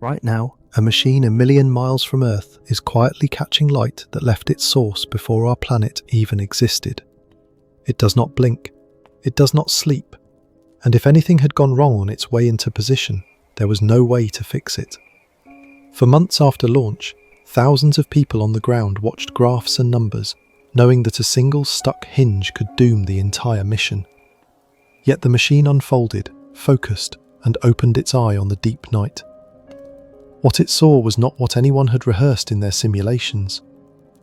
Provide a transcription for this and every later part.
Right now, a machine a million miles from Earth is quietly catching light that left its source before our planet even existed. It does not blink, it does not sleep, and if anything had gone wrong on its way into position, there was no way to fix it. For months after launch, thousands of people on the ground watched graphs and numbers, knowing that a single stuck hinge could doom the entire mission. Yet the machine unfolded, focused, and opened its eye on the deep night. What it saw was not what anyone had rehearsed in their simulations.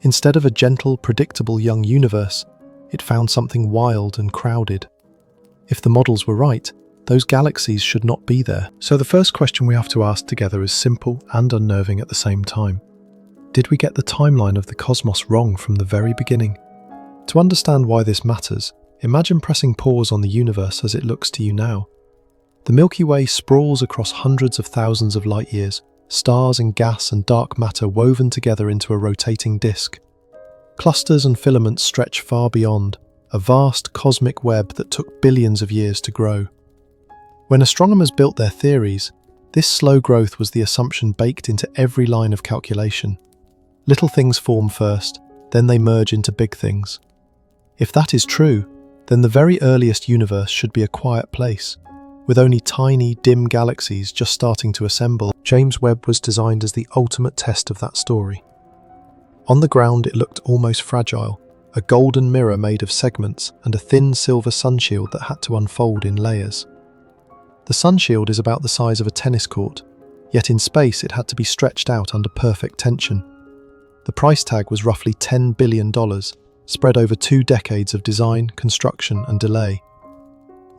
Instead of a gentle, predictable young universe, it found something wild and crowded. If the models were right, those galaxies should not be there. So the first question we have to ask together is simple and unnerving at the same time. Did we get the timeline of the cosmos wrong from the very beginning? To understand why this matters, imagine pressing pause on the universe as it looks to you now. The Milky Way sprawls across hundreds of thousands of light years, stars and gas and dark matter woven together into a rotating disk. Clusters and filaments stretch far beyond, a vast cosmic web that took billions of years to grow. When astronomers built their theories, this slow growth was the assumption baked into every line of calculation. Little things form first, then they merge into big things. If that is true, then the very earliest universe should be a quiet place, with only tiny, dim galaxies just starting to assemble. James Webb was designed as the ultimate test of that story. On the ground, it looked almost fragile, a golden mirror made of segments and a thin silver sunshield that had to unfold in layers. The sunshield is about the size of a tennis court, yet in space it had to be stretched out under perfect tension. The price tag was roughly $10 billion, spread over 2 decades of design, construction, and delay.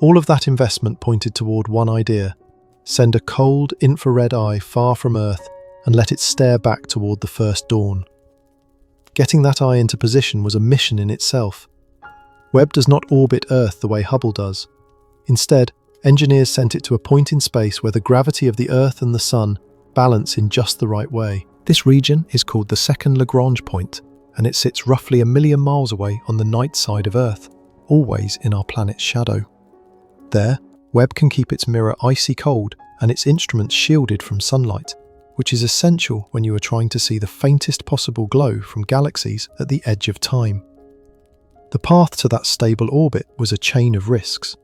All of that investment pointed toward one idea: send a cold, infrared eye far from Earth and let it stare back toward the first dawn. Getting that eye into position was a mission in itself. Webb does not orbit Earth the way Hubble does. Instead, engineers sent it to a point in space where the gravity of the Earth and the Sun balance in just the right way. This region is called the second Lagrange point, and it sits roughly a million miles away on the night side of Earth, always in our planet's shadow. There, Webb can keep its mirror icy cold and its instruments shielded from sunlight, which is essential when you are trying to see the faintest possible glow from galaxies at the edge of time. The path to that stable orbit was a chain of risks.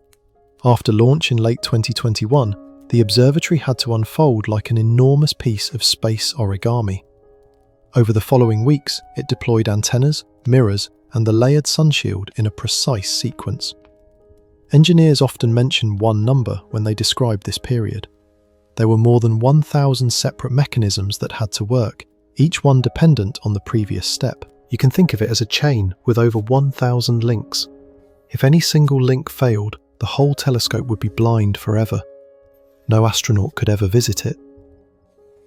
After launch in late 2021, the observatory had to unfold like an enormous piece of space origami. Over the following weeks, it deployed antennas, mirrors, and the layered sunshield in a precise sequence. Engineers often mention one number when they describe this period. There were more than 1,000 separate mechanisms that had to work, each one dependent on the previous step. You can think of it as a chain with over 1,000 links. If any single link failed, the whole telescope would be blind forever. No astronaut could ever visit it.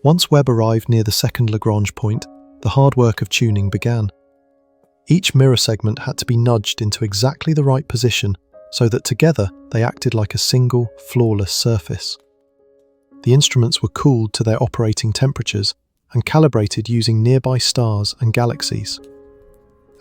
Once Webb arrived near the second Lagrange point, the hard work of tuning began. Each mirror segment had to be nudged into exactly the right position so that together they acted like a single, flawless surface. The instruments were cooled to their operating temperatures and calibrated using nearby stars and galaxies.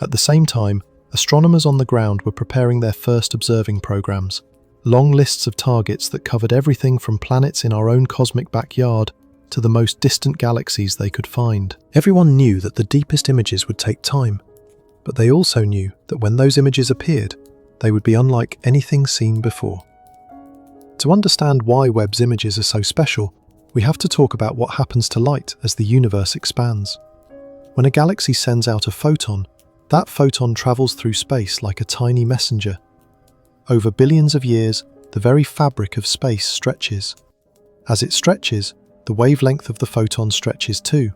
At the same time, astronomers on the ground were preparing their first observing programs, long lists of targets that covered everything from planets in our own cosmic backyard to the most distant galaxies they could find. Everyone knew that the deepest images would take time, but they also knew that when those images appeared, they would be unlike anything seen before. To understand why Webb's images are so special, we have to talk about what happens to light as the universe expands. When a galaxy sends out a photon, that photon travels through space like a tiny messenger. Over billions of years, the very fabric of space stretches. As it stretches, the wavelength of the photon stretches too.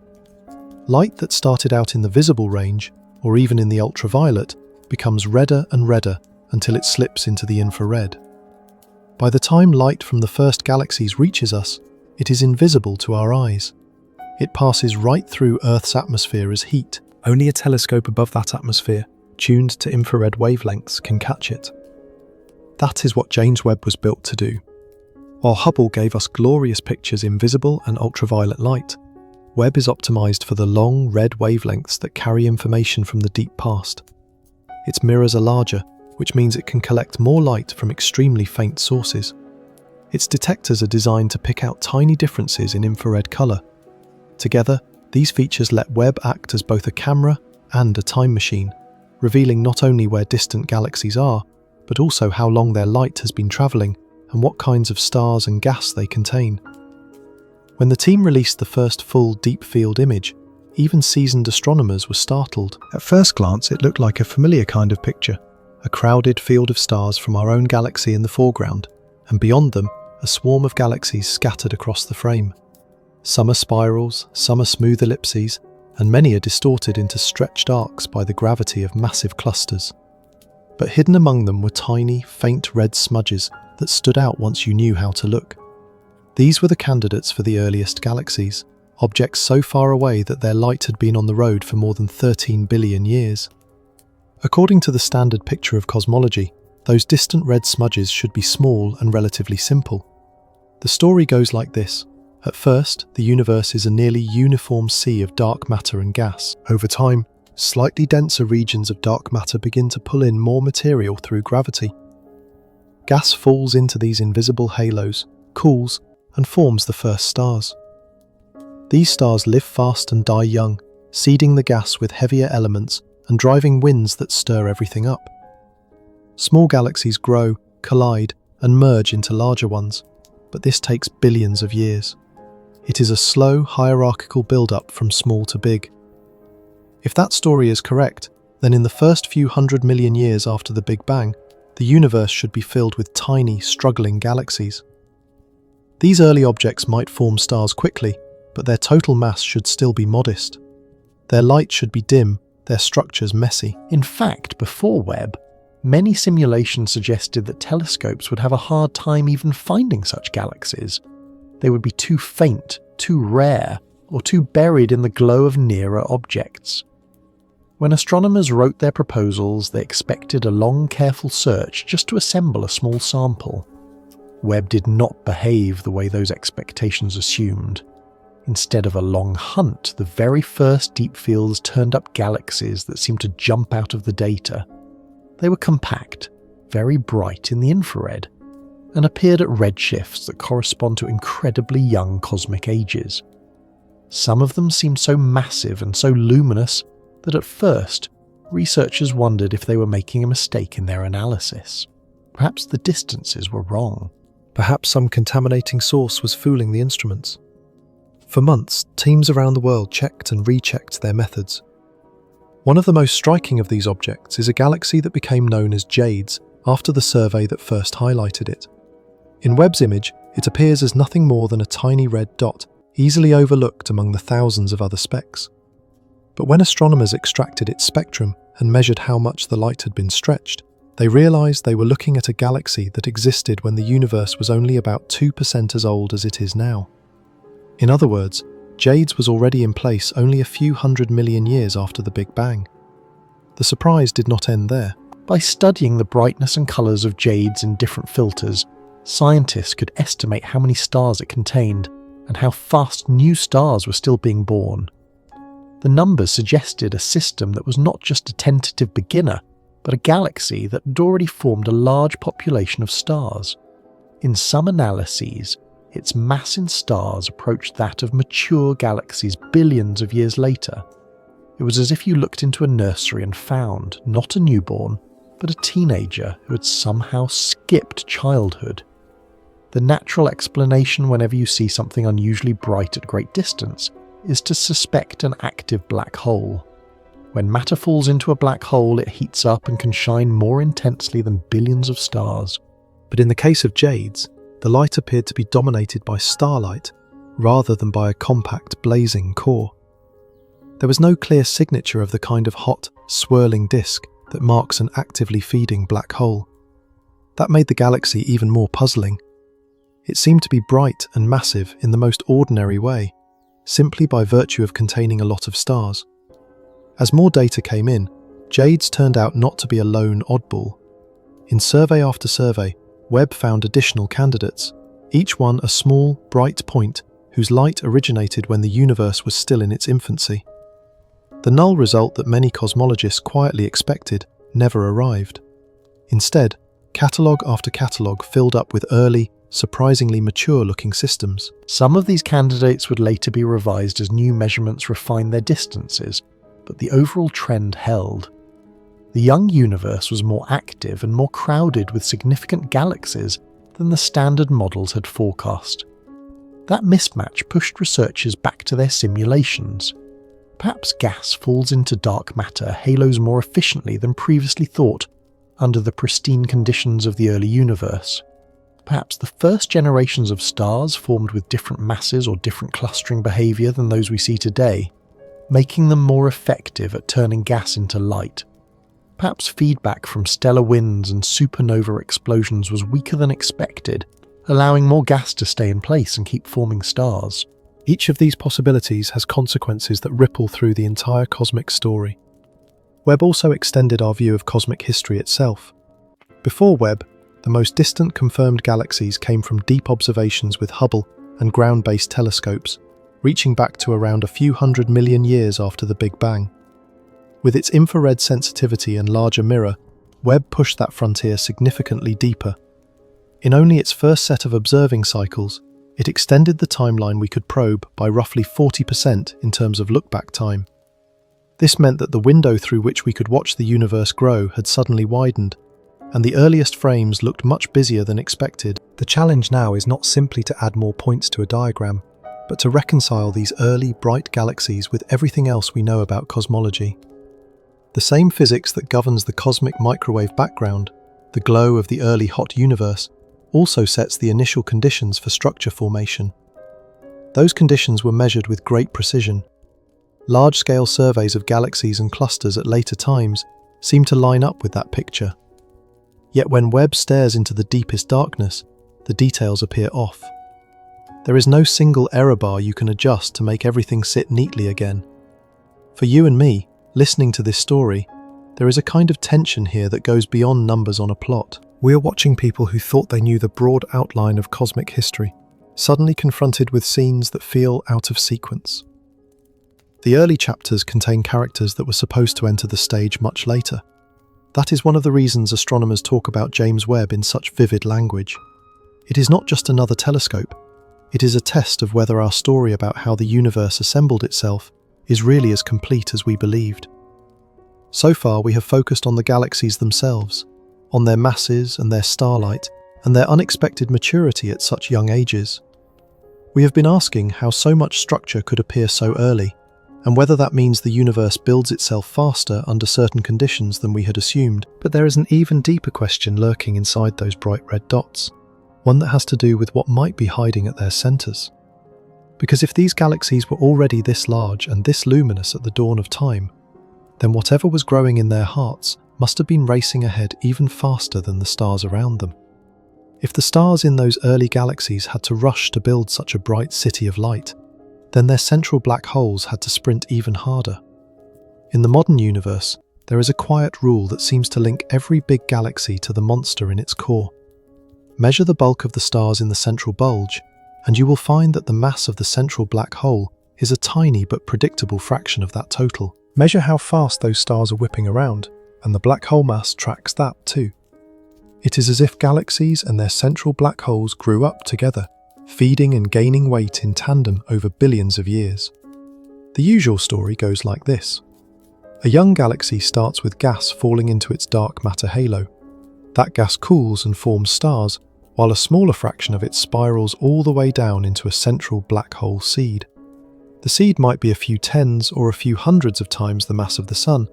Light that started out in the visible range, or even in the ultraviolet, becomes redder and redder until it slips into the infrared. By the time light from the first galaxies reaches us, it is invisible to our eyes. It passes right through Earth's atmosphere as heat. Only a telescope above that atmosphere, tuned to infrared wavelengths, can catch it. That is what James Webb was built to do. While Hubble gave us glorious pictures in visible and ultraviolet light, Webb is optimized for the long, red wavelengths that carry information from the deep past. Its mirrors are larger, which means it can collect more light from extremely faint sources. Its detectors are designed to pick out tiny differences in infrared color. Together, these features let Webb act as both a camera and a time machine, revealing not only where distant galaxies are, but also how long their light has been traveling and what kinds of stars and gas they contain. When the team released the first full deep field image, even seasoned astronomers were startled. At first glance, it looked like a familiar kind of picture, a crowded field of stars from our own galaxy in the foreground, and beyond them, a swarm of galaxies scattered across the frame. Some are spirals, some are smooth ellipses, and many are distorted into stretched arcs by the gravity of massive clusters. But hidden among them were tiny, faint red smudges that stood out once you knew how to look. These were the candidates for the earliest galaxies, objects so far away that their light had been on the road for more than 13 billion years. According to the standard picture of cosmology, those distant red smudges should be small and relatively simple. The story goes like this. At first, the universe is a nearly uniform sea of dark matter and gas. Over time, slightly denser regions of dark matter begin to pull in more material through gravity. Gas falls into these invisible halos, cools, and forms the first stars. These stars live fast and die young, seeding the gas with heavier elements and driving winds that stir everything up. Small galaxies grow, collide, and merge into larger ones, but this takes billions of years. It is a slow, hierarchical build-up from small to big. If that story is correct, then in the first few 100 million years after the Big Bang, the universe should be filled with tiny, struggling galaxies. These early objects might form stars quickly, but their total mass should still be modest. Their light should be dim, their structures messy. In fact, before Webb, many simulations suggested that telescopes would have a hard time even finding such galaxies. They would be too faint, too rare, or too buried in the glow of nearer objects. When astronomers wrote their proposals, they expected a long, careful search just to assemble a small sample. Webb did not behave the way those expectations assumed. Instead of a long hunt, the very first deep fields turned up galaxies that seemed to jump out of the data. They were compact, very bright in the infrared, and appeared at redshifts that correspond to incredibly young cosmic ages. Some of them seemed so massive and so luminous that at first, researchers wondered if they were making a mistake in their analysis. Perhaps the distances were wrong. Perhaps some contaminating source was fooling the instruments. For months, teams around the world checked and rechecked their methods. One of the most striking of these objects is a galaxy that became known as Jades after the survey that first highlighted it. In Webb's image, it appears as nothing more than a tiny red dot, easily overlooked among the thousands of other specks. But when astronomers extracted its spectrum and measured how much the light had been stretched, they realized they were looking at a galaxy that existed when the universe was only about 2% as old as it is now. In other words, Jades was already in place only a few 100 million years after the Big Bang. The surprise did not end there. By studying the brightness and colours of Jades in different filters, scientists could estimate how many stars it contained and how fast new stars were still being born. The numbers suggested a system that was not just a tentative beginner, but a galaxy that had already formed a large population of stars. In some analyses, its mass in stars approached that of mature galaxies billions of years later. It was as if you looked into a nursery and found, not a newborn, but a teenager who had somehow skipped childhood. The natural explanation whenever you see something unusually bright at great distance is to suspect an active black hole. When matter falls into a black hole, it heats up and can shine more intensely than billions of stars. But in the case of Jades, the light appeared to be dominated by starlight rather than by a compact, blazing core. There was no clear signature of the kind of hot, swirling disk that marks an actively feeding black hole. That made the galaxy even more puzzling. It seemed to be bright and massive in the most ordinary way, simply by virtue of containing a lot of stars. As more data came in, Jades turned out not to be a lone oddball. In survey after survey, Webb found additional candidates, each one a small, bright point whose light originated when the universe was still in its infancy. The null result that many cosmologists quietly expected never arrived. Instead, catalogue after catalogue filled up with early, surprisingly mature-looking systems. Some of these candidates would later be revised as new measurements refined their distances, but the overall trend held. The young universe was more active and more crowded with significant galaxies than the standard models had forecast. That mismatch pushed researchers back to their simulations. Perhaps gas falls into dark matter halos more efficiently than previously thought under the pristine conditions of the early universe. Perhaps the first generations of stars formed with different masses or different clustering behaviour than those we see today, making them more effective at turning gas into light. Perhaps feedback from stellar winds and supernova explosions was weaker than expected, allowing more gas to stay in place and keep forming stars. Each of these possibilities has consequences that ripple through the entire cosmic story. Webb also extended our view of cosmic history itself. Before Webb, the most distant confirmed galaxies came from deep observations with Hubble and ground-based telescopes, reaching back to around a few 100 million years after the Big Bang. With its infrared sensitivity and larger mirror, Webb pushed that frontier significantly deeper. In only its first set of observing cycles, it extended the timeline we could probe by roughly 40% in terms of look-back time. This meant that the window through which we could watch the universe grow had suddenly widened, and the earliest frames looked much busier than expected. The challenge now is not simply to add more points to a diagram, but to reconcile these early, bright galaxies with everything else we know about cosmology. The same physics that governs the cosmic microwave background, the glow of the early hot universe, also sets the initial conditions for structure formation. Those conditions were measured with great precision. Large-scale surveys of galaxies and clusters at later times seem to line up with that picture. Yet when Webb stares into the deepest darkness, the details appear off. There is no single error bar you can adjust to make everything sit neatly again. For you and me, listening to this story, there is a kind of tension here that goes beyond numbers on a plot. We are watching people who thought they knew the broad outline of cosmic history, suddenly confronted with scenes that feel out of sequence. The early chapters contain characters that were supposed to enter the stage much later. That is one of the reasons astronomers talk about James Webb in such vivid language. It is not just another telescope. It is a test of whether our story about how the universe assembled itself is really as complete as we believed. So far, we have focused on the galaxies themselves, on their masses and their starlight, and their unexpected maturity at such young ages. We have been asking how so much structure could appear so early, and whether that means the universe builds itself faster under certain conditions than we had assumed. But there is an even deeper question lurking inside those bright red dots, one that has to do with what might be hiding at their centres. Because if these galaxies were already this large and this luminous at the dawn of time, then whatever was growing in their hearts must have been racing ahead even faster than the stars around them. If the stars in those early galaxies had to rush to build such a bright city of light, then their central black holes had to sprint even harder. In the modern universe, there is a quiet rule that seems to link every big galaxy to the monster in its core. Measure the bulk of the stars in the central bulge, and you will find that the mass of the central black hole is a tiny but predictable fraction of that total. Measure how fast those stars are whipping around, and the black hole mass tracks that too. It is as if galaxies and their central black holes grew up together, feeding and gaining weight in tandem over billions of years. The usual story goes like this. A young galaxy starts with gas falling into its dark matter halo. That gas cools and forms stars, while a smaller fraction of it spirals all the way down into a central black hole seed. The seed might be a few tens or a few hundreds of times the mass of the Sun,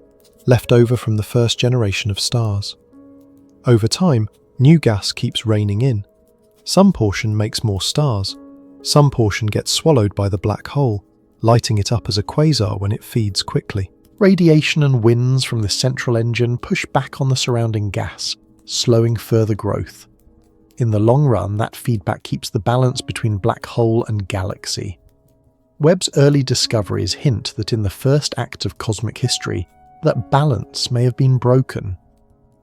left over from the first generation of stars. Over time, new gas keeps raining in. Some portion makes more stars. Some portion gets swallowed by the black hole, lighting it up as a quasar when it feeds quickly. Radiation and winds from the central engine push back on the surrounding gas, slowing further growth. In the long run, that feedback keeps the balance between black hole and galaxy. Webb's early discoveries hint that in the first act of cosmic history, that balance may have been broken.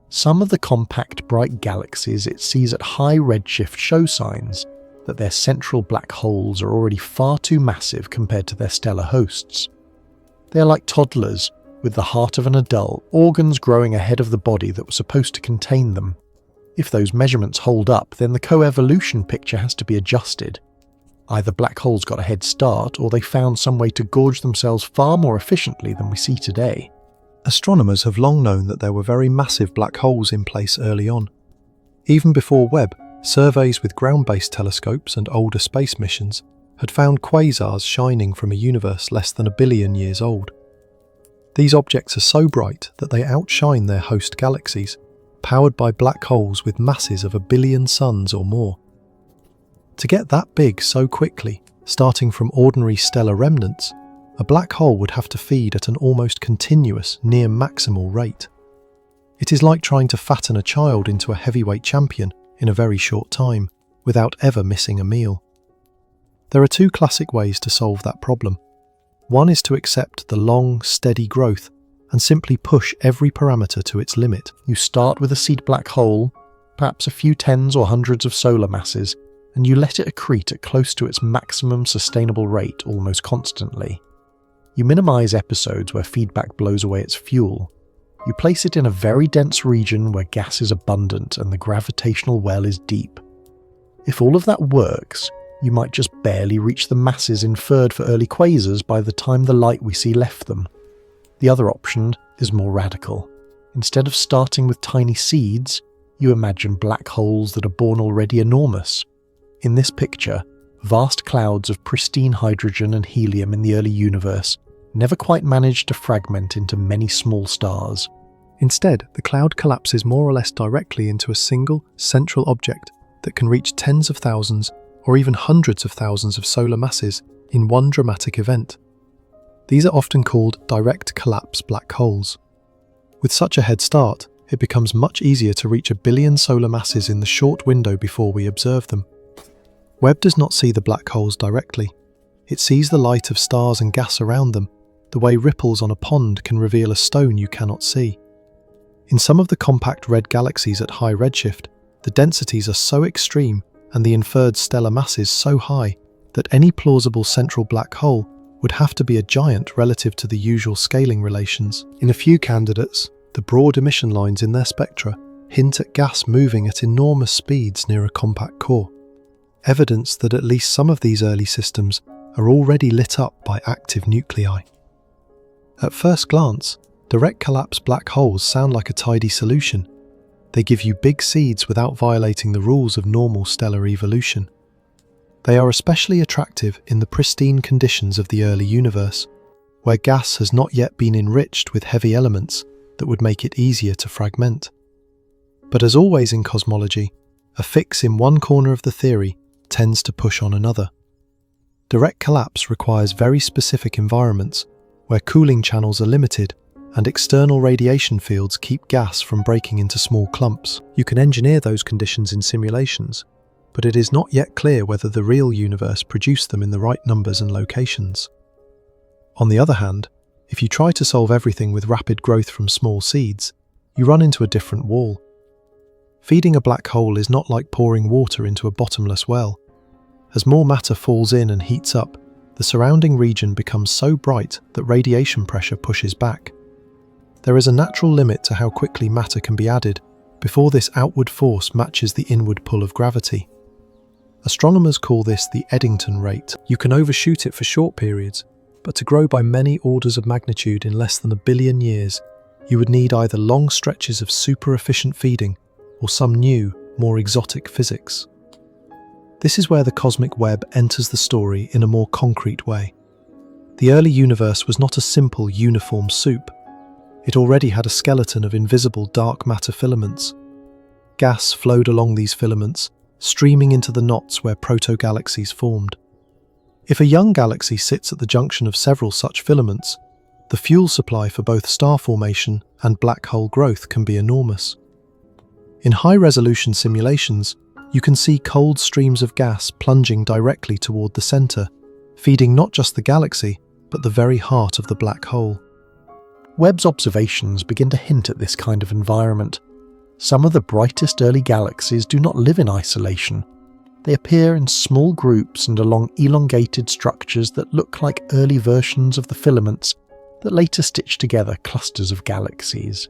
Some of the compact, bright galaxies it sees at high redshift show signs that their central black holes are already far too massive compared to their stellar hosts. They are like toddlers, with the heart of an adult, organs growing ahead of the body that was supposed to contain them. If those measurements hold up, then the coevolution picture has to be adjusted. Either black holes got a head start, or they found some way to gorge themselves far more efficiently than we see today. Astronomers have long known that there were very massive black holes in place early on. Even before Webb, surveys with ground-based telescopes and older space missions had found quasars shining from a universe less than 1 billion years old. These objects are so bright that they outshine their host galaxies, powered by black holes with masses of 1 billion suns or more. To get that big so quickly, starting from ordinary stellar remnants, a black hole would have to feed at an almost continuous, near maximal rate. It is like trying to fatten a child into a heavyweight champion in a very short time, without ever missing a meal. There are two classic ways to solve that problem. One is to accept the long, steady growth and simply push every parameter to its limit. You start with a seed black hole, perhaps a few tens or hundreds of solar masses, and you let it accrete at close to its maximum sustainable rate almost constantly. You minimize episodes where feedback blows away its fuel. You place it in a very dense region where gas is abundant and the gravitational well is deep. If all of that works, you might just barely reach the masses inferred for early quasars by the time the light we see left them. The other option is more radical. Instead of starting with tiny seeds, you imagine black holes that are born already enormous. In this picture, vast clouds of pristine hydrogen and helium in the early universe never quite managed to fragment into many small stars. Instead, the cloud collapses more or less directly into a single, central object that can reach tens of thousands or even hundreds of thousands of solar masses in one dramatic event. These are often called direct collapse black holes. With such a head start, it becomes much easier to reach 1 billion solar masses in the short window before we observe them. Webb does not see the black holes directly. It sees the light of stars and gas around them, the way ripples on a pond can reveal a stone you cannot see. In some of the compact red galaxies at high redshift, the densities are so extreme and the inferred stellar masses so high that any plausible central black hole would have to be a giant relative to the usual scaling relations. In a few candidates, the broad emission lines in their spectra hint at gas moving at enormous speeds near a compact core, evidence that at least some of these early systems are already lit up by active nuclei. At first glance, direct collapse black holes sound like a tidy solution. They give you big seeds without violating the rules of normal stellar evolution. They are especially attractive in the pristine conditions of the early universe, where gas has not yet been enriched with heavy elements that would make it easier to fragment. But as always in cosmology, a fix in one corner of the theory tends to push on another. Direct collapse requires very specific environments where cooling channels are limited and external radiation fields keep gas from breaking into small clumps. You can engineer those conditions in simulations, but it is not yet clear whether the real universe produced them in the right numbers and locations. On the other hand, if you try to solve everything with rapid growth from small seeds, you run into a different wall. Feeding a black hole is not like pouring water into a bottomless well. As more matter falls in and heats up, the surrounding region becomes so bright that radiation pressure pushes back. There is a natural limit to how quickly matter can be added before this outward force matches the inward pull of gravity. Astronomers call this the Eddington rate. You can overshoot it for short periods, but to grow by many orders of magnitude in less than 1 billion years, you would need either long stretches of super efficient feeding or some new, more exotic physics. This is where the cosmic web enters the story in a more concrete way. The early universe was not a simple, uniform soup. It already had a skeleton of invisible dark matter filaments. Gas flowed along these filaments, streaming into the knots where proto-galaxies formed. If a young galaxy sits at the junction of several such filaments, the fuel supply for both star formation and black hole growth can be enormous. In high-resolution simulations, you can see cold streams of gas plunging directly toward the center, feeding not just the galaxy, but the very heart of the black hole. Webb's observations begin to hint at this kind of environment. Some of the brightest early galaxies do not live in isolation. They appear in small groups and along elongated structures that look like early versions of the filaments that later stitch together clusters of galaxies.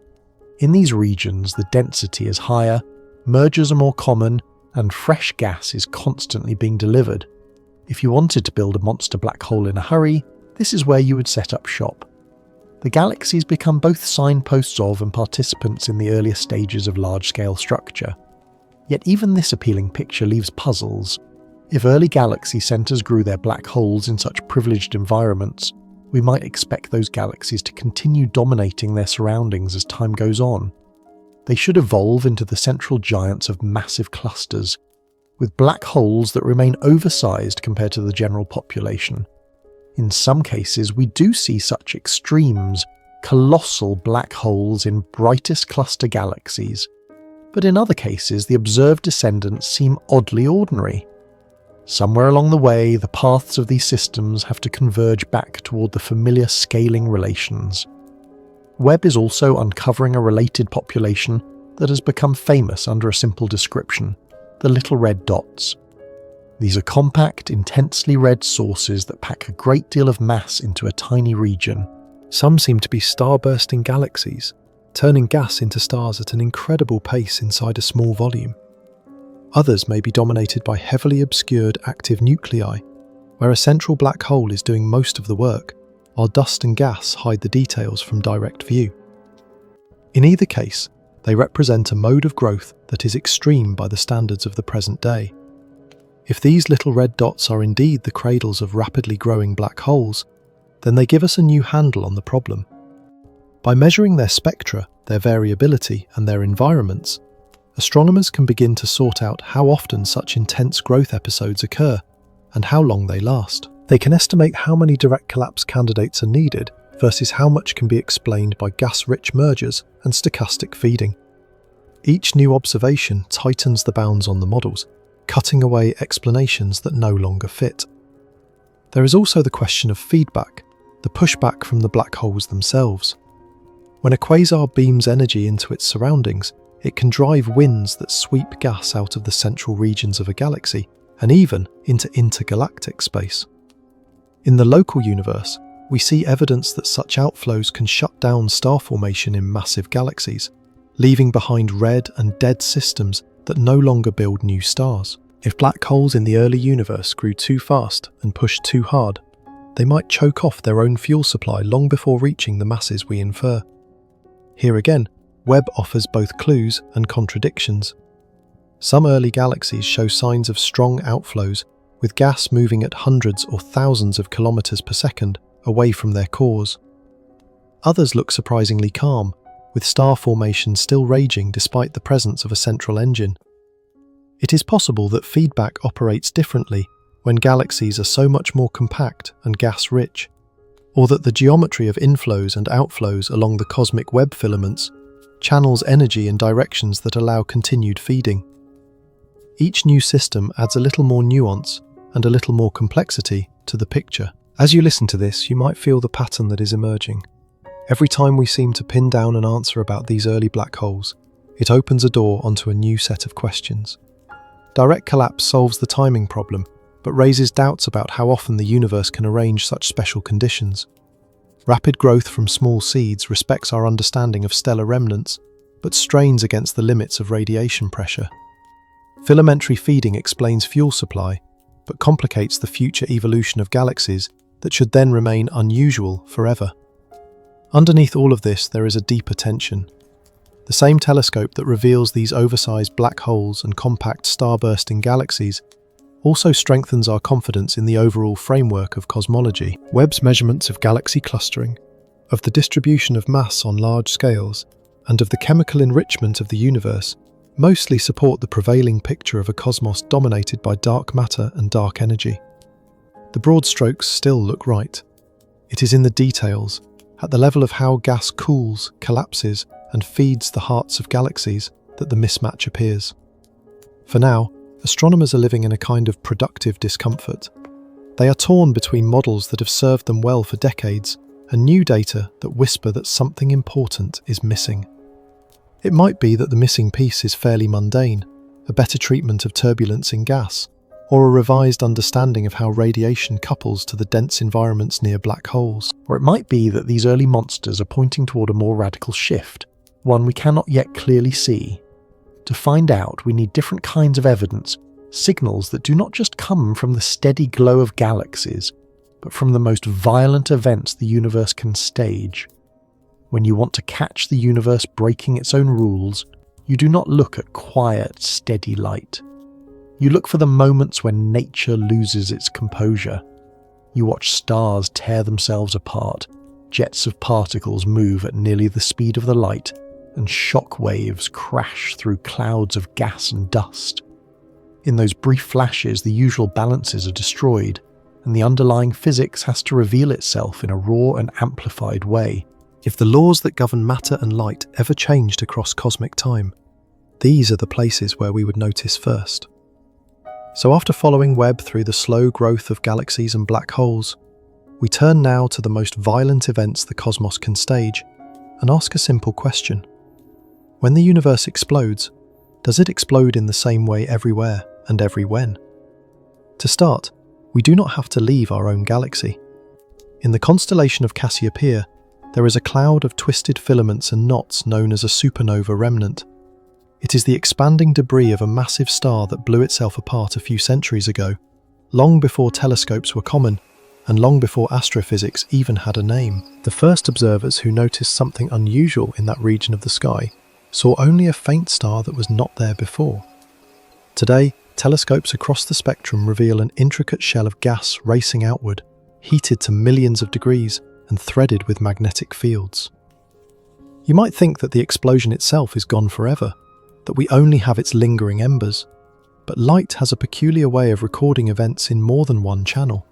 In these regions, the density is higher, mergers are more common, and fresh gas is constantly being delivered. If you wanted to build a monster black hole in a hurry, this is where you would set up shop. The galaxies become both signposts of and participants in the earlier stages of large-scale structure. Yet even this appealing picture leaves puzzles. If early galaxy centres grew their black holes in such privileged environments, we might expect those galaxies to continue dominating their surroundings as time goes on. They should evolve into the central giants of massive clusters, with black holes that remain oversized compared to the general population. In some cases, we do see such extremes, colossal black holes in brightest cluster galaxies. But in other cases, the observed descendants seem oddly ordinary. Somewhere along the way, the paths of these systems have to converge back toward the familiar scaling relations. Webb is also uncovering a related population that has become famous under a simple description: the little red dots. These are compact, intensely red sources that pack a great deal of mass into a tiny region. Some seem to be star-bursting galaxies, turning gas into stars at an incredible pace inside a small volume. Others may be dominated by heavily obscured active nuclei, where a central black hole is doing most of the work, while dust and gas hide the details from direct view. In either case, they represent a mode of growth that is extreme by the standards of the present day. If these little red dots are indeed the cradles of rapidly growing black holes, then they give us a new handle on the problem. By measuring their spectra, their variability, and their environments, astronomers can begin to sort out how often such intense growth episodes occur and how long they last. They can estimate how many direct collapse candidates are needed versus how much can be explained by gas-rich mergers and stochastic feeding. Each new observation tightens the bounds on the models, cutting away explanations that no longer fit. There is also the question of feedback, the pushback from the black holes themselves. When a quasar beams energy into its surroundings, it can drive winds that sweep gas out of the central regions of a galaxy and even into intergalactic space. In the local universe, we see evidence that such outflows can shut down star formation in massive galaxies, leaving behind red and dead systems that no longer build new stars. If black holes in the early universe grew too fast and pushed too hard, they might choke off their own fuel supply long before reaching the masses we infer. Here again, Webb offers both clues and contradictions. Some early galaxies show signs of strong outflows, with gas moving at hundreds or thousands of kilometers per second away from their cores. Others look surprisingly calm, with star formation still raging despite the presence of a central engine. It is possible that feedback operates differently when galaxies are so much more compact and gas-rich, or that the geometry of inflows and outflows along the cosmic web filaments channels energy in directions that allow continued feeding. Each new system adds a little more nuance and a little more complexity to the picture. As you listen to this, you might feel the pattern that is emerging. Every time we seem to pin down an answer about these early black holes, it opens a door onto a new set of questions. Direct collapse solves the timing problem, but raises doubts about how often the universe can arrange such special conditions. Rapid growth from small seeds respects our understanding of stellar remnants, but strains against the limits of radiation pressure. Filamentary feeding explains fuel supply, but complicates the future evolution of galaxies that should then remain unusual forever. Underneath all of this, there is a deeper tension. The same telescope that reveals these oversized black holes and compact star-bursting galaxies also strengthens our confidence in the overall framework of cosmology. Webb's measurements of galaxy clustering, of the distribution of mass on large scales, and of the chemical enrichment of the universe mostly support the prevailing picture of a cosmos dominated by dark matter and dark energy. The broad strokes still look right. It is in the details, at the level of how gas cools, collapses, and feeds the hearts of galaxies, that the mismatch appears. For now, astronomers are living in a kind of productive discomfort. They are torn between models that have served them well for decades and new data that whisper that something important is missing. It might be that the missing piece is fairly mundane, a better treatment of turbulence in gas, or a revised understanding of how radiation couples to the dense environments near black holes. Or it might be that these early monsters are pointing toward a more radical shift, one we cannot yet clearly see. To find out, we need different kinds of evidence, signals that do not just come from the steady glow of galaxies, but from the most violent events the universe can stage. When you want to catch the universe breaking its own rules, you do not look at quiet, steady light. You look for the moments when nature loses its composure. You watch stars tear themselves apart, jets of particles move at nearly the speed of the light, and shock waves crash through clouds of gas and dust. In those brief flashes, the usual balances are destroyed, and the underlying physics has to reveal itself in a raw and amplified way. If the laws that govern matter and light ever changed across cosmic time, these are the places where we would notice first. So after following Webb through the slow growth of galaxies and black holes, we turn now to the most violent events the cosmos can stage and ask a simple question. When the universe explodes, does it explode in the same way everywhere and every when? To start, we do not have to leave our own galaxy. In the constellation of Cassiopeia, there is a cloud of twisted filaments and knots known as a supernova remnant. It is the expanding debris of a massive star that blew itself apart a few centuries ago, long before telescopes were common, and long before astrophysics even had a name. The first observers who noticed something unusual in that region of the sky saw only a faint star that was not there before. Today, telescopes across the spectrum reveal an intricate shell of gas racing outward, heated to millions of degrees and threaded with magnetic fields. You might think that the explosion itself is gone forever, that we only have its lingering embers, but light has a peculiar way of recording events in more than one channel.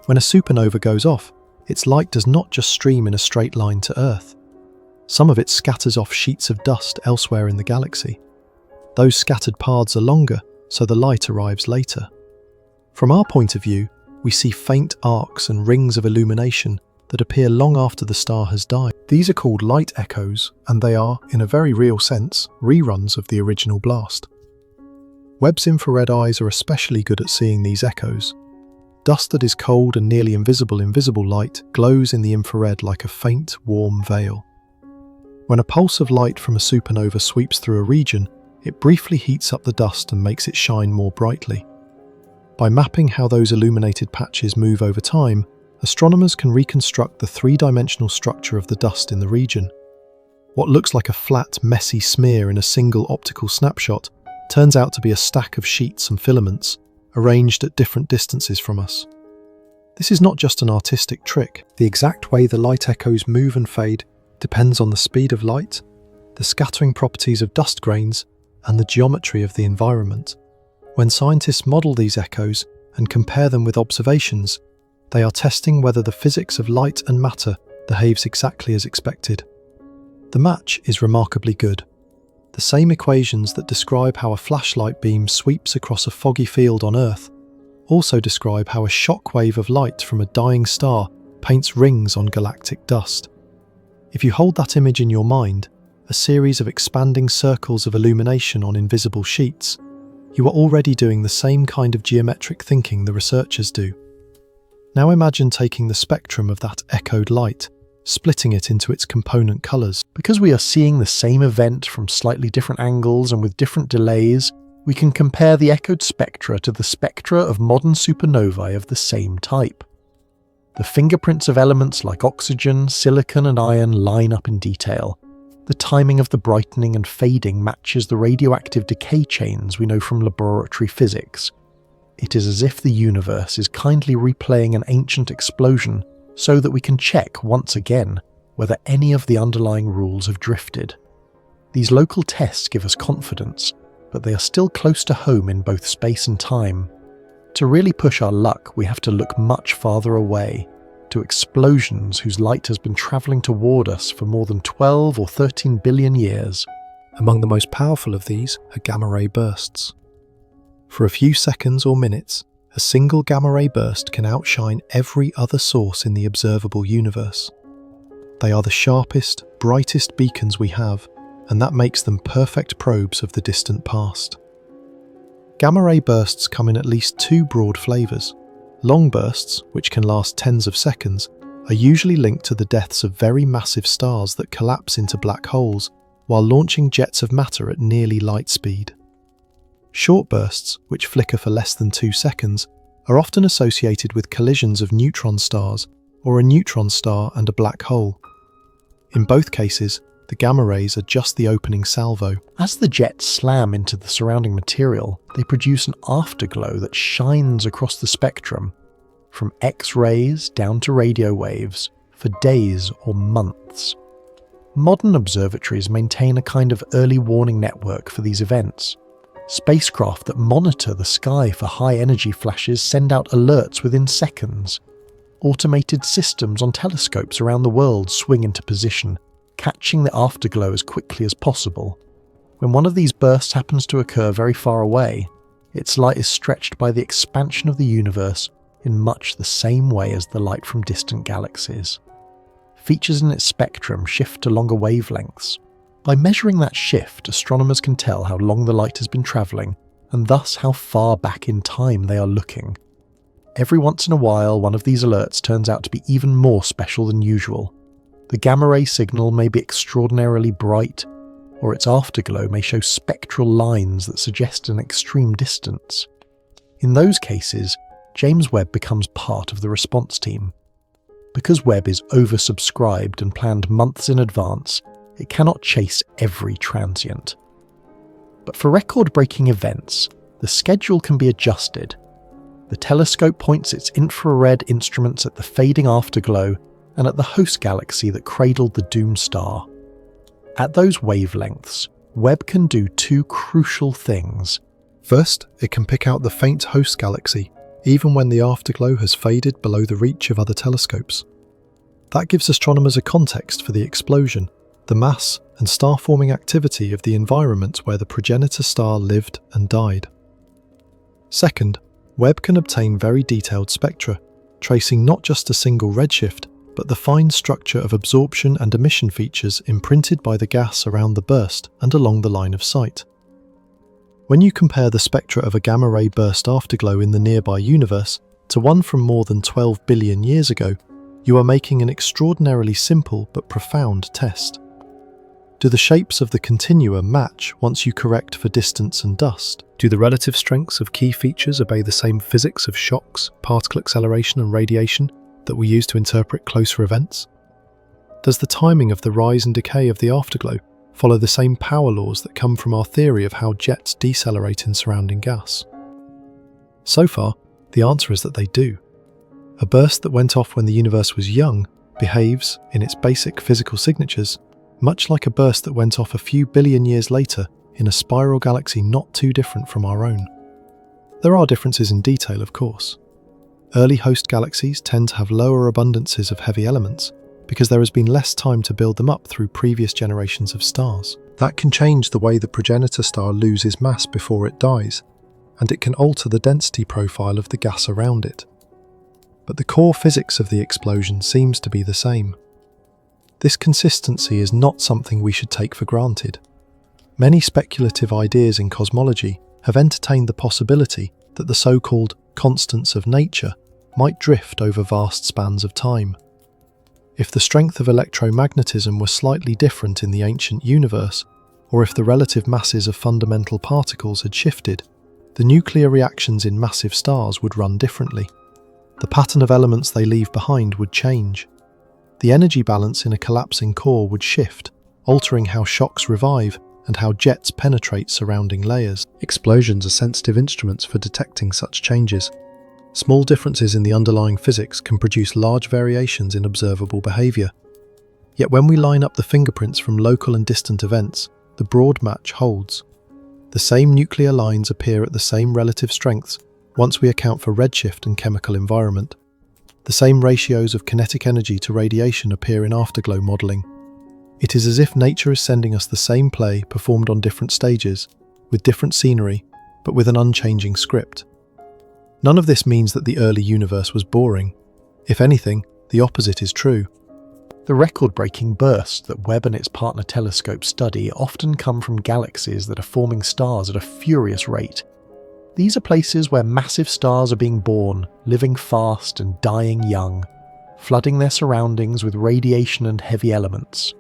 When a supernova goes off, its light does not just stream in a straight line to Earth. Some of it scatters off sheets of dust elsewhere in the galaxy. Those scattered paths are longer, so the light arrives later. From our point of view, we see faint arcs and rings of illumination that appear long after the star has died. These are called light echoes, and they are, in a very real sense, reruns of the original blast. Webb's infrared eyes are especially good at seeing these echoes. Dust that is cold and nearly invisible in visible light glows in the infrared like a faint, warm veil. When a pulse of light from a supernova sweeps through a region, it briefly heats up the dust and makes it shine more brightly. By mapping how those illuminated patches move over time, astronomers can reconstruct the three-dimensional structure of the dust in the region. What looks like a flat, messy smear in a single optical snapshot turns out to be a stack of sheets and filaments, arranged at different distances from us. This is not just an artistic trick. The exact way the light echoes move and fade depends on the speed of light, the scattering properties of dust grains, and the geometry of the environment. When scientists model these echoes and compare them with observations, they are testing whether the physics of light and matter behaves exactly as expected. The match is remarkably good. The same equations that describe how a flashlight beam sweeps across a foggy field on Earth also describe how a shock wave of light from a dying star paints rings on galactic dust. If you hold that image in your mind, a series of expanding circles of illumination on invisible sheets, you are already doing the same kind of geometric thinking the researchers do. Now imagine taking the spectrum of that echoed light, splitting it into its component colours. Because we are seeing the same event from slightly different angles and with different delays, we can compare the echoed spectra to the spectra of modern supernovae of the same type. The fingerprints of elements like oxygen, silicon and iron line up in detail. The timing of the brightening and fading matches the radioactive decay chains we know from laboratory physics. It is as if the universe is kindly replaying an ancient explosion so that we can check once again whether any of the underlying rules have drifted. These local tests give us confidence, but they are still close to home in both space and time. To really push our luck, we have to look much farther away, to explosions whose light has been travelling toward us for more than 12 or 13 billion years. Among the most powerful of these are gamma-ray bursts. For a few seconds or minutes, a single gamma-ray burst can outshine every other source in the observable universe. They are the sharpest, brightest beacons we have, and that makes them perfect probes of the distant past. Gamma-ray bursts come in at least two broad flavours. Long bursts, which can last tens of seconds, are usually linked to the deaths of very massive stars that collapse into black holes while launching jets of matter at nearly light speed. Short bursts, which flicker for less than 2 seconds, are often associated with collisions of neutron stars or a neutron star and a black hole. In both cases, the gamma rays are just the opening salvo. As the jets slam into the surrounding material, they produce an afterglow that shines across the spectrum, from X-rays down to radio waves, for days or months. Modern observatories maintain a kind of early warning network for these events. Spacecraft that monitor the sky for high-energy flashes send out alerts within seconds. Automated systems on telescopes around the world swing into position, catching the afterglow as quickly as possible. When one of these bursts happens to occur very far away, its light is stretched by the expansion of the universe in much the same way as the light from distant galaxies. Features in its spectrum shift to longer wavelengths. By measuring that shift, astronomers can tell how long the light has been travelling, and thus how far back in time they are looking. Every once in a while, one of these alerts turns out to be even more special than usual. The gamma ray signal may be extraordinarily bright, or its afterglow may show spectral lines that suggest an extreme distance. In those cases, James Webb becomes part of the response team. Because Webb is oversubscribed and planned months in advance, it cannot chase every transient. But for record-breaking events, the schedule can be adjusted. The telescope points its infrared instruments at the fading afterglow and at the host galaxy that cradled the doomed star. At those wavelengths, Webb can do 2 crucial things. First, it can pick out the faint host galaxy, even when the afterglow has faded below the reach of other telescopes. That gives astronomers a context for the explosion, the mass and star-forming activity of the environment where the progenitor star lived and died. Second, Webb can obtain very detailed spectra, tracing not just a single redshift, but the fine structure of absorption and emission features imprinted by the gas around the burst and along the line of sight. When you compare the spectra of a gamma-ray burst afterglow in the nearby universe to one from more than 12 billion years ago, you are making an extraordinarily simple but profound test. Do the shapes of the continua match once you correct for distance and dust? Do the relative strengths of key features obey the same physics of shocks, particle acceleration and radiation that we use to interpret closer events? Does the timing of the rise and decay of the afterglow follow the same power laws that come from our theory of how jets decelerate in surrounding gas? So far, the answer is that they do. A burst that went off when the universe was young behaves, in its basic physical signatures, much like a burst that went off a few billion years later in a spiral galaxy not too different from our own. There are differences in detail, of course. Early host galaxies tend to have lower abundances of heavy elements because there has been less time to build them up through previous generations of stars. That can change the way the progenitor star loses mass before it dies, and it can alter the density profile of the gas around it. But the core physics of the explosion seems to be the same. This consistency is not something we should take for granted. Many speculative ideas in cosmology have entertained the possibility that the so-called constants of nature might drift over vast spans of time. If the strength of electromagnetism were slightly different in the ancient universe, or if the relative masses of fundamental particles had shifted, the nuclear reactions in massive stars would run differently. The pattern of elements they leave behind would change. The energy balance in a collapsing core would shift, altering how shocks revive and how jets penetrate surrounding layers. Explosions are sensitive instruments for detecting such changes. Small differences in the underlying physics can produce large variations in observable behaviour. Yet when we line up the fingerprints from local and distant events, the broad match holds. The same nuclear lines appear at the same relative strengths once we account for redshift and chemical environment. The same ratios of kinetic energy to radiation appear in afterglow modelling. It is as if nature is sending us the same play performed on different stages, with different scenery, but with an unchanging script. None of this means that the early universe was boring. If anything, the opposite is true. The record-breaking bursts that Webb and its partner telescopes study often come from galaxies that are forming stars at a furious rate. These are places where massive stars are being born, living fast and dying young, flooding their surroundings with radiation and heavy elements.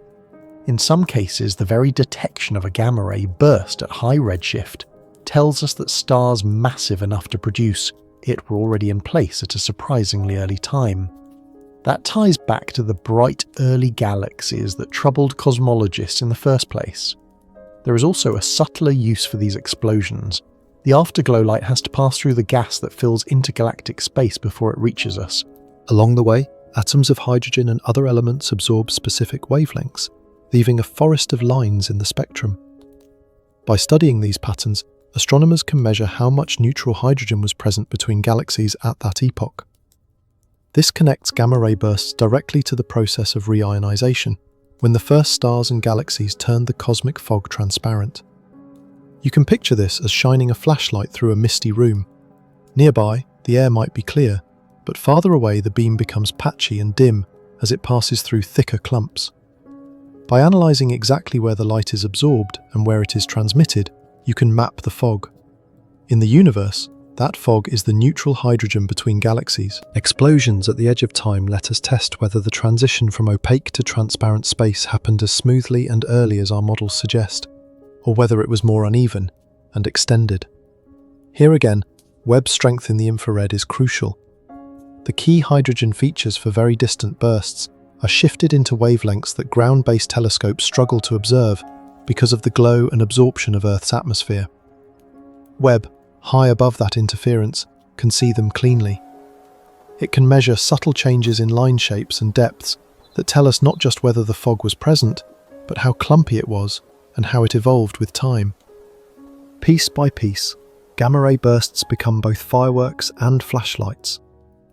In some cases, the very detection of a gamma ray burst at high redshift tells us that stars massive enough to produce it were already in place at a surprisingly early time. That ties back to the bright early galaxies that troubled cosmologists in the first place. There is also a subtler use for these explosions. The afterglow light has to pass through the gas that fills intergalactic space before it reaches us. Along the way, atoms of hydrogen and other elements absorb specific wavelengths, leaving a forest of lines in the spectrum. By studying these patterns, astronomers can measure how much neutral hydrogen was present between galaxies at that epoch. This connects gamma-ray bursts directly to the process of reionization, when the first stars and galaxies turned the cosmic fog transparent. You can picture this as shining a flashlight through a misty room. Nearby, the air might be clear, but farther away the beam becomes patchy and dim as it passes through thicker clumps. By analysing exactly where the light is absorbed and where it is transmitted, you can map the fog. In the universe, that fog is the neutral hydrogen between galaxies. Explosions at the edge of time let us test whether the transition from opaque to transparent space happened as smoothly and early as our models suggest, or whether it was more uneven and extended. Here again, Webb's strength in the infrared is crucial. The key hydrogen features for very distant bursts are shifted into wavelengths that ground-based telescopes struggle to observe because of the glow and absorption of Earth's atmosphere. Webb, high above that interference, can see them cleanly. It can measure subtle changes in line shapes and depths that tell us not just whether the fog was present, but how clumpy it was and how it evolved with time. Piece by piece, gamma-ray bursts become both fireworks and flashlights,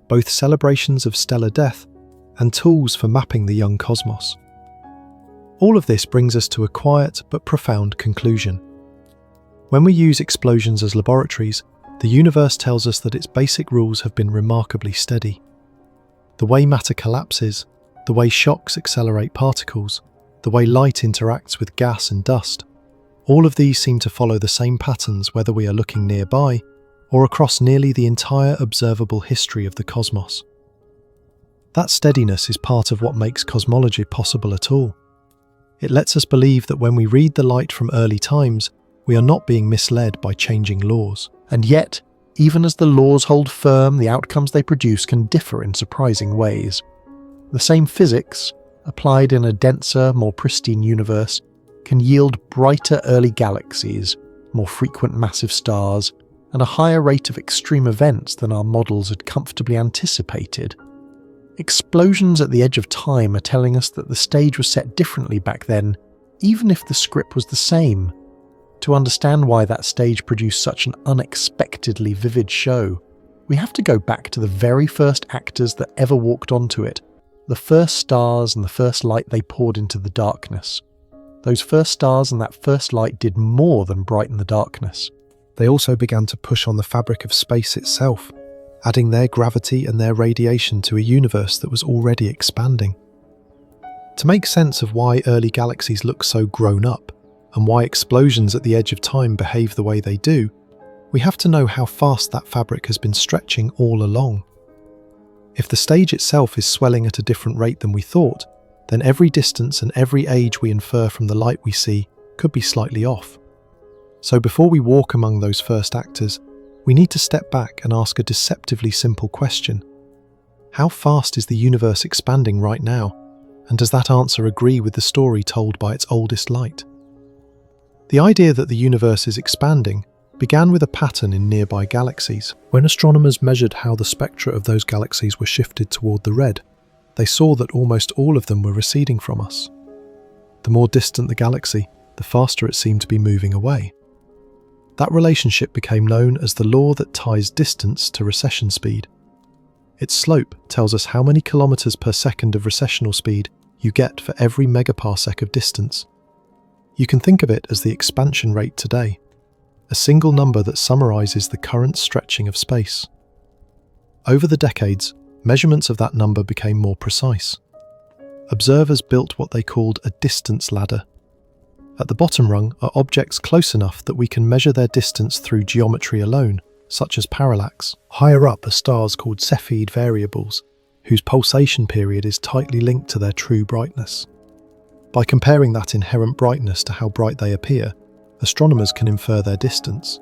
both celebrations of stellar death and tools for mapping the young cosmos. All of this brings us to a quiet but profound conclusion. When we use explosions as laboratories, the universe tells us that its basic rules have been remarkably steady. The way matter collapses, the way shocks accelerate particles, the way light interacts with gas and dust, all of these seem to follow the same patterns whether we are looking nearby or across nearly the entire observable history of the cosmos. That steadiness is part of what makes cosmology possible at all. It lets us believe that when we read the light from early times, we are not being misled by changing laws. And yet, even as the laws hold firm, the outcomes they produce can differ in surprising ways. The same physics, applied in a denser, more pristine universe, can yield brighter early galaxies, more frequent massive stars, and a higher rate of extreme events than our models had comfortably anticipated. Explosions at the edge of time are telling us that the stage was set differently back then, even if the script was the same. To understand why that stage produced such an unexpectedly vivid show, we have to go back to the very first actors that ever walked onto it, the first stars and the first light they poured into the darkness. Those first stars and that first light did more than brighten the darkness. They also began to push on the fabric of space itself, adding their gravity and their radiation to a universe that was already expanding. To make sense of why early galaxies look so grown up, and why explosions at the edge of time behave the way they do, we have to know how fast that fabric has been stretching all along. If the stage itself is swelling at a different rate than we thought, then every distance and every age we infer from the light we see could be slightly off. So before we walk among those first actors, we need to step back and ask a deceptively simple question. How fast is the universe expanding right now, and does that answer agree with the story told by its oldest light? The idea that the universe is expanding began with a pattern in nearby galaxies. When astronomers measured how the spectra of those galaxies were shifted toward the red, they saw that almost all of them were receding from us. The more distant the galaxy, the faster it seemed to be moving away. That relationship became known as the law that ties distance to recession speed. Its slope tells us how many kilometers per second of recessional speed you get for every megaparsec of distance. You can think of it as the expansion rate today, a single number that summarizes the current stretching of space. Over the decades, measurements of that number became more precise. Observers built what they called a distance ladder. At the bottom rung are objects close enough that we can measure their distance through geometry alone, such as parallax. Higher up are stars called Cepheid variables, whose pulsation period is tightly linked to their true brightness. By comparing that inherent brightness to how bright they appear, astronomers can infer their distance.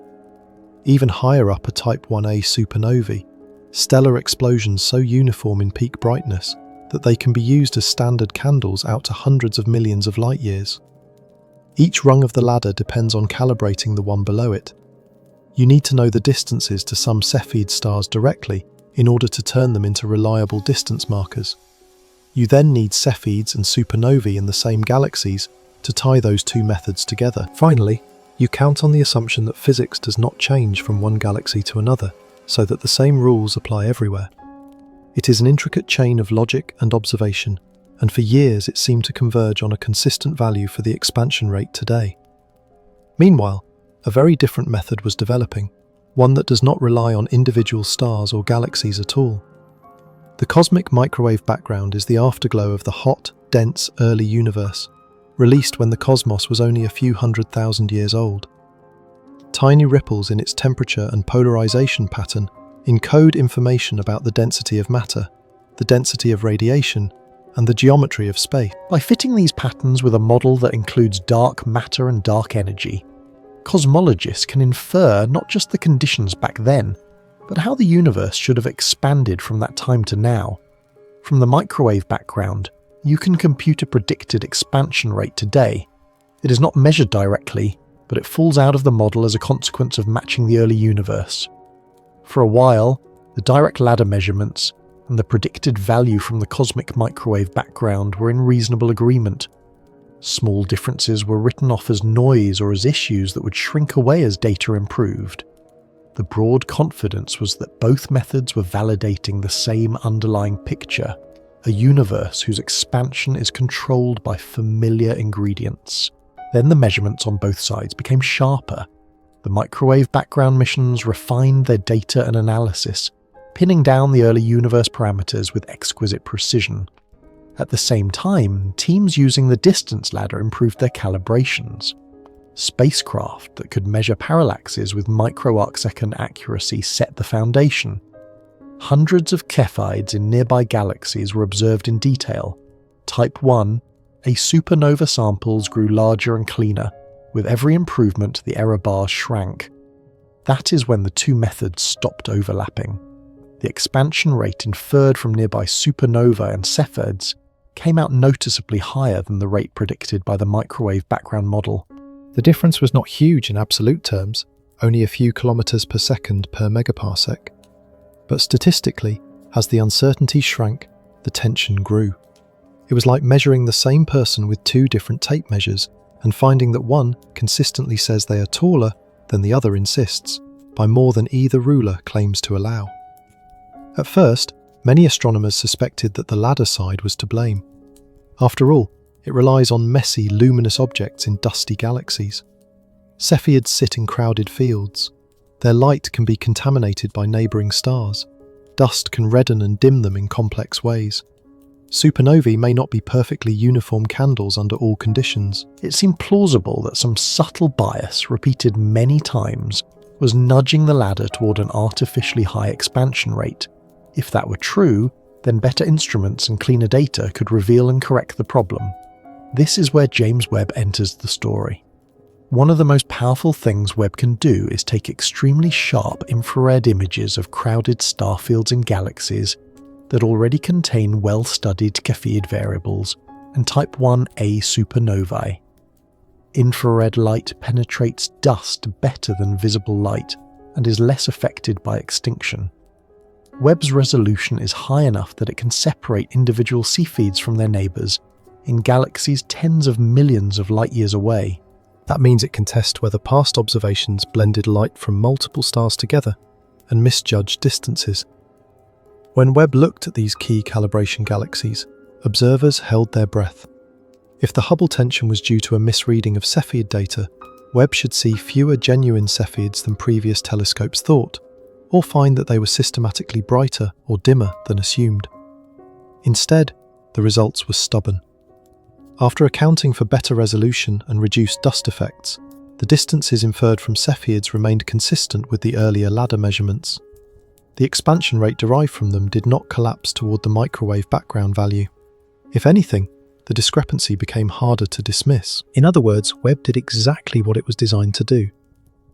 Even higher up are Type 1a supernovae, stellar explosions so uniform in peak brightness that they can be used as standard candles out to hundreds of millions of light years. Each rung of the ladder depends on calibrating the one below it. You need to know the distances to some Cepheid stars directly in order to turn them into reliable distance markers. You then need Cepheids and supernovae in the same galaxies to tie those two methods together. Finally, you count on the assumption that physics does not change from one galaxy to another, so that the same rules apply everywhere. It is an intricate chain of logic and observation, and for years it seemed to converge on a consistent value for the expansion rate today. Meanwhile, a very different method was developing, one that does not rely on individual stars or galaxies at all. The cosmic microwave background is the afterglow of the hot, dense, early universe, released when the cosmos was only a few 100,000 years old. Tiny ripples in its temperature and polarization pattern encode information about the density of matter, the density of radiation, and the geometry of space. By fitting these patterns with a model that includes dark matter and dark energy, cosmologists can infer not just the conditions back then, but how the universe should have expanded from that time to now. From the microwave background, you can compute a predicted expansion rate today. It is not measured directly, but it falls out of the model as a consequence of matching the early universe. For a while, the direct ladder measurements and the predicted value from the cosmic microwave background were in reasonable agreement. Small differences were written off as noise or as issues that would shrink away as data improved. The broad confidence was that both methods were validating the same underlying picture, a universe whose expansion is controlled by familiar ingredients. Then the measurements on both sides became sharper. The microwave background missions refined their data and analysis, pinning down the early universe parameters with exquisite precision. At the same time, teams using the distance ladder improved their calibrations. Spacecraft that could measure parallaxes with micro-arcsecond accuracy set the foundation. Hundreds of Cepheids in nearby galaxies were observed in detail. Type 1, a supernova samples grew larger and cleaner. With every improvement, the error bars shrank. That is when the two methods stopped overlapping. The expansion rate inferred from nearby supernova and Cepheids came out noticeably higher than the rate predicted by the microwave background model. The difference was not huge in absolute terms, only a few kilometers per second per megaparsec. But statistically, as the uncertainty shrank, the tension grew. It was like measuring the same person with two different tape measures and finding that one consistently says they are taller than the other insists, by more than either ruler claims to allow. At first, many astronomers suspected that the ladder side was to blame. After all, it relies on messy, luminous objects in dusty galaxies. Cepheids sit in crowded fields. Their light can be contaminated by neighbouring stars. Dust can redden and dim them in complex ways. Supernovae may not be perfectly uniform candles under all conditions. It seemed plausible that some subtle bias, repeated many times, was nudging the ladder toward an artificially high expansion rate. If that were true, then better instruments and cleaner data could reveal and correct the problem. This is where James Webb enters the story. One of the most powerful things Webb can do is take extremely sharp infrared images of crowded starfields and galaxies that already contain well-studied Cepheid variables and Type 1a supernovae. Infrared light penetrates dust better than visible light and is less affected by extinction. Webb's resolution is high enough that it can separate individual Cepheids from their neighbours in galaxies tens of millions of light-years away. That means it can test whether past observations blended light from multiple stars together and misjudged distances. When Webb looked at these key calibration galaxies, observers held their breath. If the Hubble tension was due to a misreading of Cepheid data, Webb should see fewer genuine Cepheids than previous telescopes thought, or find that they were systematically brighter or dimmer than assumed. Instead, the results were stubborn. After accounting for better resolution and reduced dust effects, the distances inferred from Cepheids remained consistent with the earlier ladder measurements. The expansion rate derived from them did not collapse toward the microwave background value. If anything, the discrepancy became harder to dismiss. In other words, Webb did exactly what it was designed to do.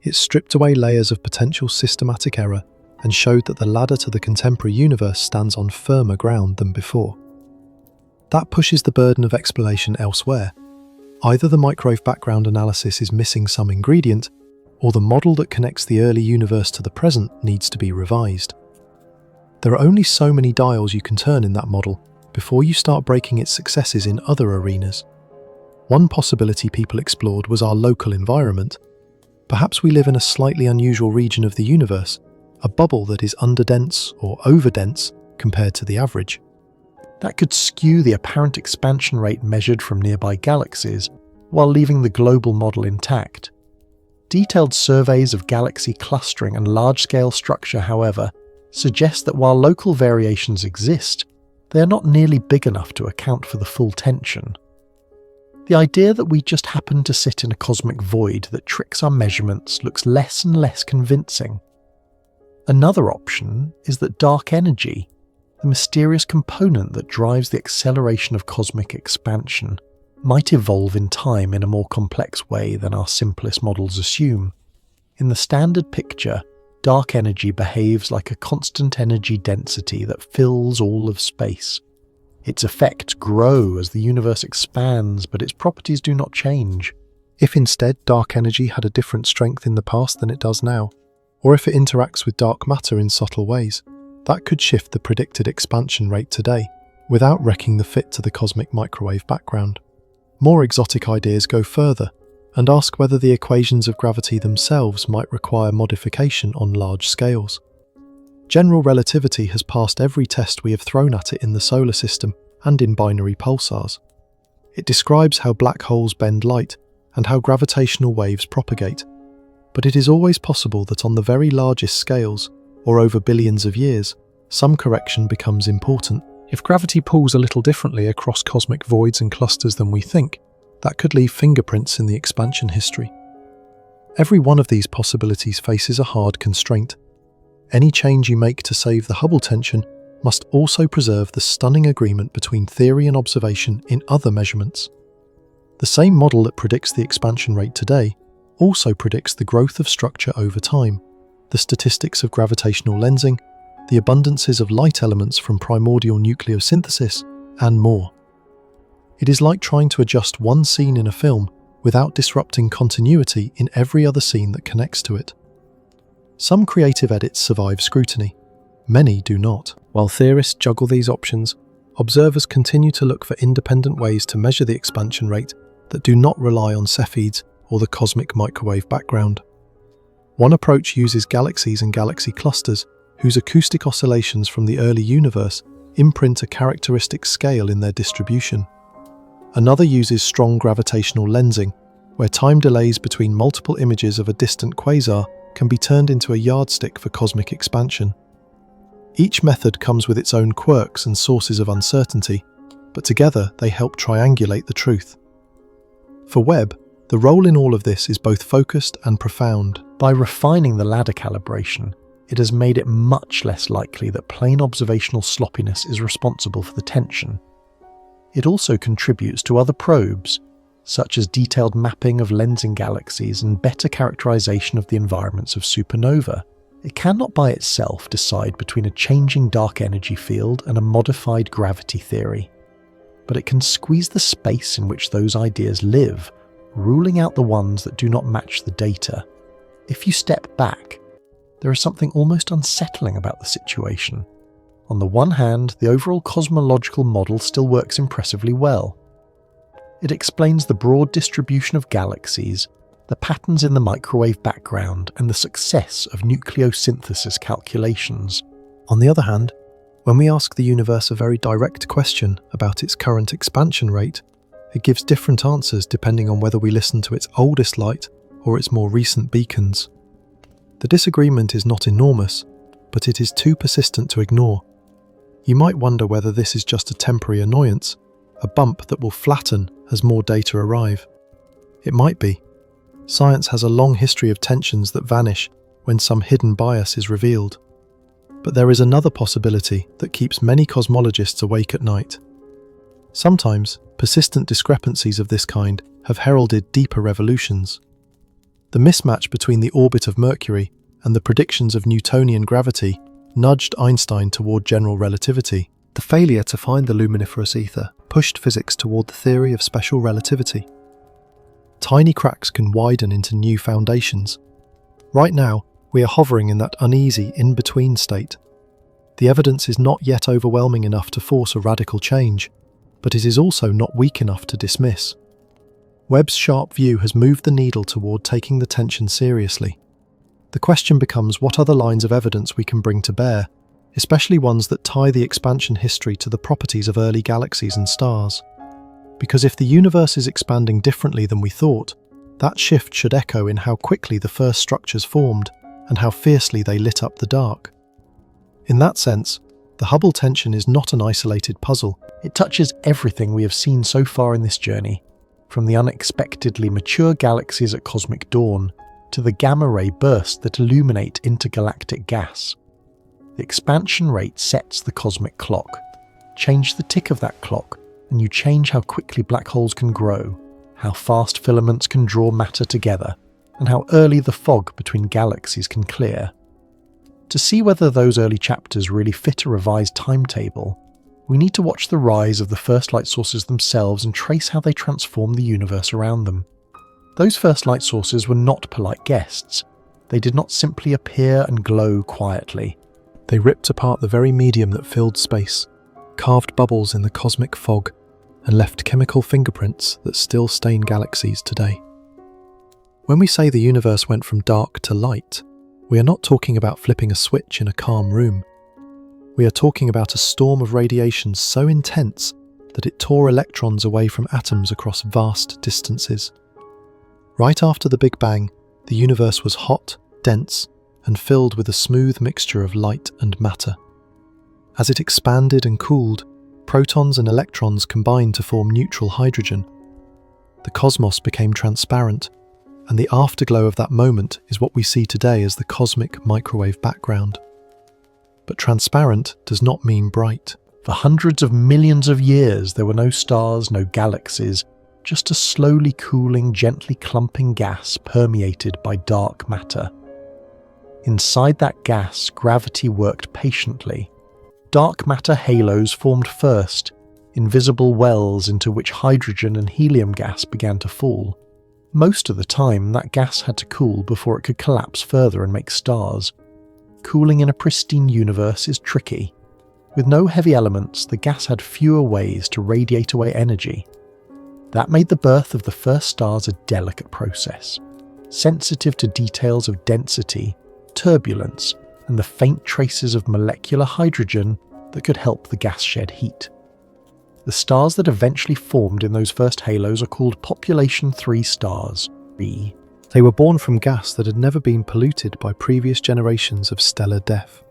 It stripped away layers of potential systematic error and showed that the ladder to the contemporary universe stands on firmer ground than before. That pushes the burden of explanation elsewhere. Either the microwave background analysis is missing some ingredient, or the model that connects the early universe to the present needs to be revised. There are only so many dials you can turn in that model before you start breaking its successes in other arenas. One possibility people explored was our local environment. Perhaps we live in a slightly unusual region of the universe, a bubble that is underdense or overdense compared to the average. That could skew the apparent expansion rate measured from nearby galaxies, while leaving the global model intact. Detailed surveys of galaxy clustering and large-scale structure, however, suggest that while local variations exist, they are not nearly big enough to account for the full tension. The idea that we just happen to sit in a cosmic void that tricks our measurements looks less and less convincing. Another option is that dark energy, the mysterious component that drives the acceleration of cosmic expansion, might evolve in time in a more complex way than our simplest models assume. In the standard picture, dark energy behaves like a constant energy density that fills all of space. Its effects grow as the universe expands, but its properties do not change. If instead dark energy had a different strength in the past than it does now, or if it interacts with dark matter in subtle ways, that could shift the predicted expansion rate today, without wrecking the fit to the cosmic microwave background. More exotic ideas go further, and ask whether the equations of gravity themselves might require modification on large scales. General relativity has passed every test we have thrown at it in the solar system and in binary pulsars. It describes how black holes bend light and how gravitational waves propagate. But it is always possible that on the very largest scales, or over billions of years, some correction becomes important. If gravity pulls a little differently across cosmic voids and clusters than we think, that could leave fingerprints in the expansion history. Every one of these possibilities faces a hard constraint. Any change you make to save the Hubble tension must also preserve the stunning agreement between theory and observation in other measurements. The same model that predicts the expansion rate today also predicts the growth of structure over time, the statistics of gravitational lensing, the abundances of light elements from primordial nucleosynthesis, and more. It is like trying to adjust one scene in a film without disrupting continuity in every other scene that connects to it. Some creative edits survive scrutiny, many do not. While theorists juggle these options, observers continue to look for independent ways to measure the expansion rate that do not rely on Cepheids or the cosmic microwave background. One approach uses galaxies and galaxy clusters whose acoustic oscillations from the early universe imprint a characteristic scale in their distribution. Another uses strong gravitational lensing, where time delays between multiple images of a distant quasar can be turned into a yardstick for cosmic expansion. Each method comes with its own quirks and sources of uncertainty, but together they help triangulate the truth. For Webb, the role in all of this is both focused and profound. By refining the ladder calibration, it has made it much less likely that plain observational sloppiness is responsible for the tension. It also contributes to other probes, such as detailed mapping of lensing galaxies and better characterization of the environments of supernova. It cannot by itself decide between a changing dark energy field and a modified gravity theory, but it can squeeze the space in which those ideas live, ruling out the ones that do not match the data. If you step back, there is something almost unsettling about the situation. On the one hand, the overall cosmological model still works impressively well. It explains the broad distribution of galaxies, the patterns in the microwave background, and the success of nucleosynthesis calculations. On the other hand, when we ask the universe a very direct question about its current expansion rate, it gives different answers depending on whether we listen to its oldest light or its more recent beacons. The disagreement is not enormous, but it is too persistent to ignore. You might wonder whether this is just a temporary annoyance, a bump that will flatten as more data arrive. It might be. Science has a long history of tensions that vanish when some hidden bias is revealed. But there is another possibility that keeps many cosmologists awake at night. Sometimes, persistent discrepancies of this kind have heralded deeper revolutions. The mismatch between the orbit of Mercury and the predictions of Newtonian gravity nudged Einstein toward general relativity. The failure to find the luminiferous ether pushed physics toward the theory of special relativity. Tiny cracks can widen into new foundations. Right now, we are hovering in that uneasy in-between state. The evidence is not yet overwhelming enough to force a radical change, but it is also not weak enough to dismiss. Webb's sharp view has moved the needle toward taking the tension seriously. The question becomes what other lines of evidence we can bring to bear, especially ones that tie the expansion history to the properties of early galaxies and stars. Because if the universe is expanding differently than we thought, that shift should echo in how quickly the first structures formed and how fiercely they lit up the dark. In that sense, the Hubble tension is not an isolated puzzle. It touches everything we have seen so far in this journey, from the unexpectedly mature galaxies at cosmic dawn to the gamma-ray bursts that illuminate intergalactic gas. The expansion rate sets the cosmic clock. Change the tick of that clock, and you change how quickly black holes can grow, how fast filaments can draw matter together, and how early the fog between galaxies can clear. To see whether those early chapters really fit a revised timetable, we need to watch the rise of the first light sources themselves and trace how they transformed the universe around them. Those first light sources were not polite guests. They did not simply appear and glow quietly. They ripped apart the very medium that filled space, carved bubbles in the cosmic fog, and left chemical fingerprints that still stain galaxies today. When we say the universe went from dark to light, we are not talking about flipping a switch in a calm room. We are talking about a storm of radiation so intense that it tore electrons away from atoms across vast distances. Right after the Big Bang, the universe was hot, dense, and filled with a smooth mixture of light and matter. As it expanded and cooled, protons and electrons combined to form neutral hydrogen. The cosmos became transparent, and the afterglow of that moment is what we see today as the cosmic microwave background. But transparent does not mean bright. For hundreds of millions of years, there were no stars, no galaxies, just a slowly cooling, gently clumping gas permeated by dark matter. Inside that gas, gravity worked patiently. Dark matter halos formed first, invisible wells into which hydrogen and helium gas began to fall. Most of the time, that gas had to cool before it could collapse further and make stars. Cooling in a pristine universe is tricky. With no heavy elements, the gas had fewer ways to radiate away energy. That made the birth of the first stars a delicate process, sensitive to details of density, turbulence, and the faint traces of molecular hydrogen that could help the gas shed heat. The stars that eventually formed in those first halos are called Population 3 stars, B. They were born from gas that had never been polluted by previous generations of stellar death.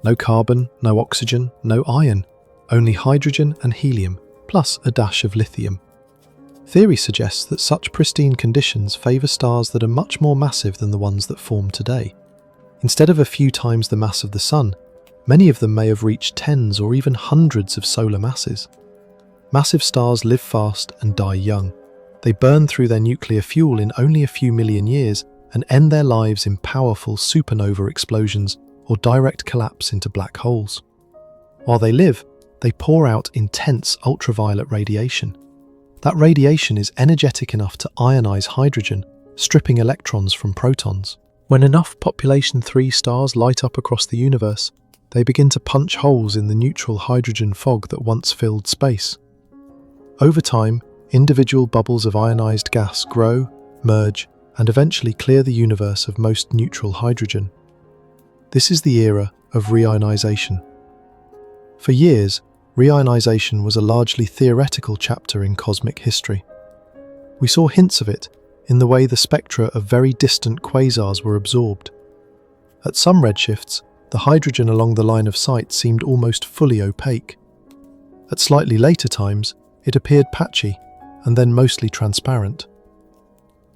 No carbon, no oxygen, no iron, only hydrogen and helium, plus a dash of lithium. Theory suggests that such pristine conditions favour stars that are much more massive than the ones that form today. Instead of a few times the mass of the Sun, many of them may have reached tens or even hundreds of solar masses. Massive stars live fast and die young. They burn through their nuclear fuel in only a few million years and end their lives in powerful supernova explosions or direct collapse into black holes. While they live, they pour out intense ultraviolet radiation. That radiation is energetic enough to ionize hydrogen, stripping electrons from protons. When enough population 3 stars light up across the universe, they begin to punch holes in the neutral hydrogen fog that once filled space. Over time, individual bubbles of ionized gas grow, merge, and eventually clear the universe of most neutral hydrogen. This is the era of reionization. For years, reionization was a largely theoretical chapter in cosmic history. We saw hints of it in the way the spectra of very distant quasars were absorbed. At some redshifts, the hydrogen along the line of sight seemed almost fully opaque. At slightly later times, it appeared patchy and then mostly transparent.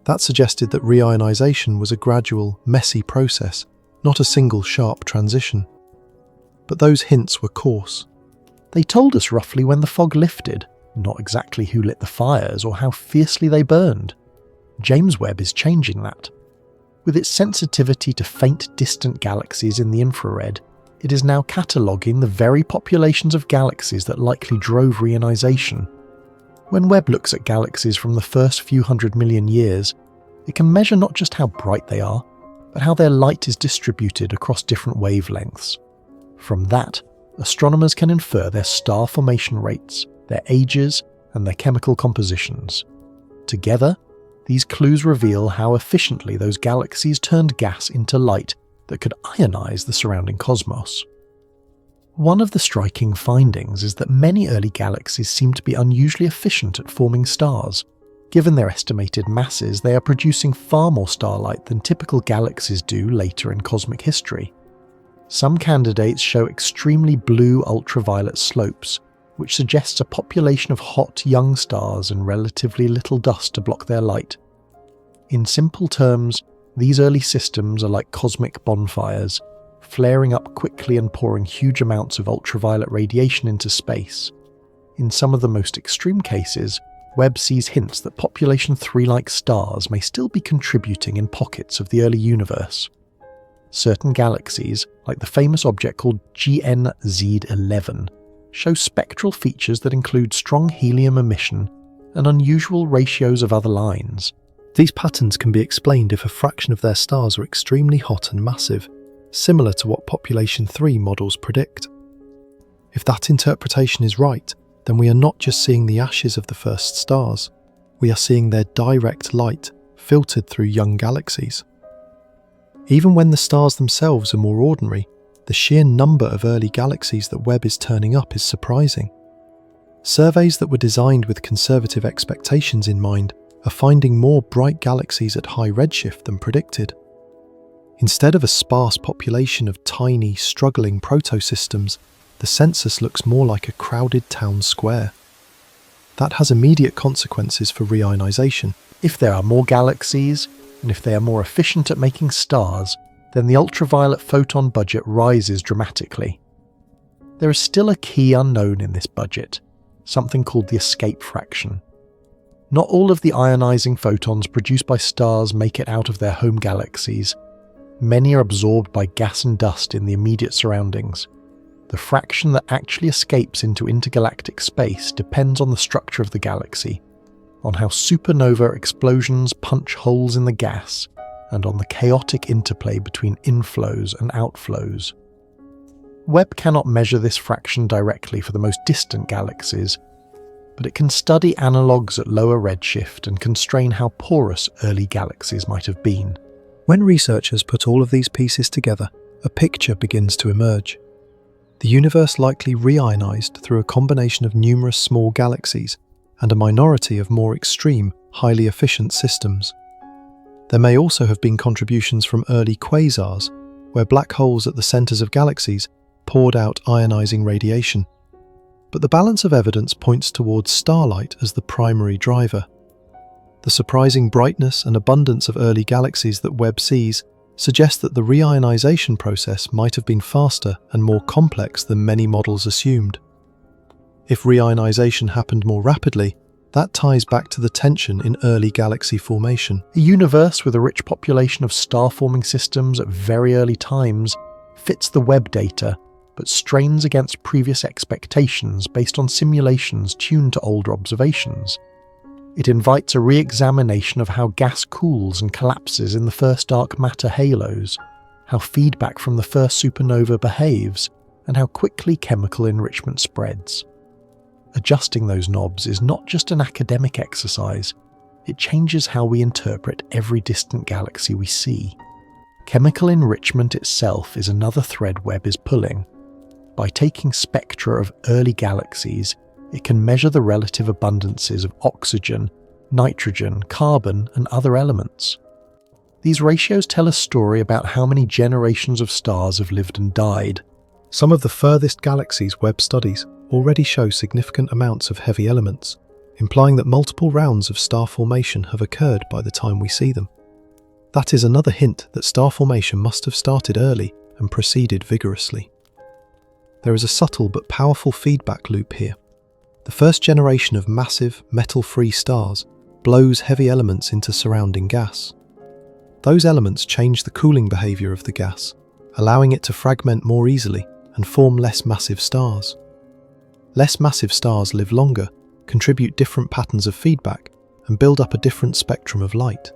That suggested that reionization was a gradual, messy process, not a single sharp transition. But those hints were coarse. They told us roughly when the fog lifted, not exactly who lit the fires or how fiercely they burned. James Webb is changing that. With its sensitivity to faint distant galaxies in the infrared, it is now cataloguing the very populations of galaxies that likely drove reionization. When Webb looks at galaxies from the first few 100 million years, it can measure not just how bright they are, but how their light is distributed across different wavelengths. From that, astronomers can infer their star formation rates, their ages, and their chemical compositions. Together, these clues reveal how efficiently those galaxies turned gas into light that could ionize the surrounding cosmos. One of the striking findings is that many early galaxies seem to be unusually efficient at forming stars. Given their estimated masses, they are producing far more starlight than typical galaxies do later in cosmic history. Some candidates show extremely blue ultraviolet slopes, which suggests a population of hot young stars and relatively little dust to block their light. In simple terms, these early systems are like cosmic bonfires, flaring up quickly and pouring huge amounts of ultraviolet radiation into space. In some of the most extreme cases, Webb sees hints that population 3-like stars may still be contributing in pockets of the early universe. Certain galaxies, like the famous object called GNZ11, show spectral features that include strong helium emission and unusual ratios of other lines. These patterns can be explained if a fraction of their stars are extremely hot and massive, similar to what population 3 models predict. If that interpretation is right, then we are not just seeing the ashes of the first stars, we are seeing their direct light filtered through young galaxies. Even when the stars themselves are more ordinary, the sheer number of early galaxies that Webb is turning up is surprising. Surveys that were designed with conservative expectations in mind are finding more bright galaxies at high redshift than predicted. Instead of a sparse population of tiny, struggling protosystems, the census looks more like a crowded town square. That has immediate consequences for reionization. If there are more galaxies, and if they are more efficient at making stars, then the ultraviolet photon budget rises dramatically. There is still a key unknown in this budget, something called the escape fraction. Not all of the ionizing photons produced by stars make it out of their home galaxies. Many are absorbed by gas and dust in the immediate surroundings. The fraction that actually escapes into intergalactic space depends on the structure of the galaxy, on how supernova explosions punch holes in the gas, and on the chaotic interplay between inflows and outflows. Webb cannot measure this fraction directly for the most distant galaxies, but it can study analogues at lower redshift and constrain how porous early galaxies might have been. When researchers put all of these pieces together, a picture begins to emerge. The universe likely reionized through a combination of numerous small galaxies and a minority of more extreme, highly efficient systems. There may also have been contributions from early quasars, where black holes at the centers of galaxies poured out ionizing radiation. But the balance of evidence points towards starlight as the primary driver. The surprising brightness and abundance of early galaxies that Webb sees suggest that the reionization process might have been faster and more complex than many models assumed. If reionization happened more rapidly, that ties back to the tension in early galaxy formation. A universe with a rich population of star-forming systems at very early times fits the Webb data, but strains against previous expectations based on simulations tuned to older observations. It invites a re-examination of how gas cools and collapses in the first dark matter halos, how feedback from the first supernova behaves, and how quickly chemical enrichment spreads. Adjusting those knobs is not just an academic exercise, it changes how we interpret every distant galaxy we see. Chemical enrichment itself is another thread Webb is pulling. By taking spectra of early galaxies, it can measure the relative abundances of oxygen, nitrogen, carbon, and other elements. These ratios tell a story about how many generations of stars have lived and died. Some of the furthest galaxies Webb studies already show significant amounts of heavy elements, implying that multiple rounds of star formation have occurred by the time we see them. That is another hint that star formation must have started early and proceeded vigorously. There is a subtle but powerful feedback loop here. The first generation of massive, metal-free stars blows heavy elements into surrounding gas. Those elements change the cooling behavior of the gas, allowing it to fragment more easily and form less massive stars. Less massive stars live longer, contribute different patterns of feedback, and build up a different spectrum of light.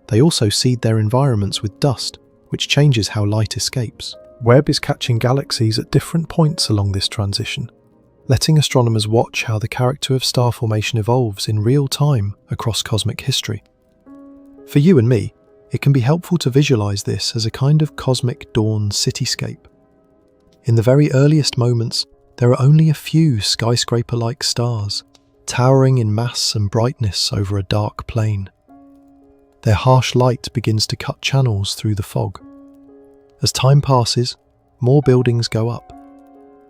They also seed their environments with dust, which changes how light escapes. Webb is catching galaxies at different points along this transition, letting astronomers watch how the character of star formation evolves in real time across cosmic history. For you and me, it can be helpful to visualize this as a kind of cosmic dawn cityscape. In the very earliest moments, there are only a few skyscraper-like stars, towering in mass and brightness over a dark plain. Their harsh light begins to cut channels through the fog. As time passes, more buildings go up.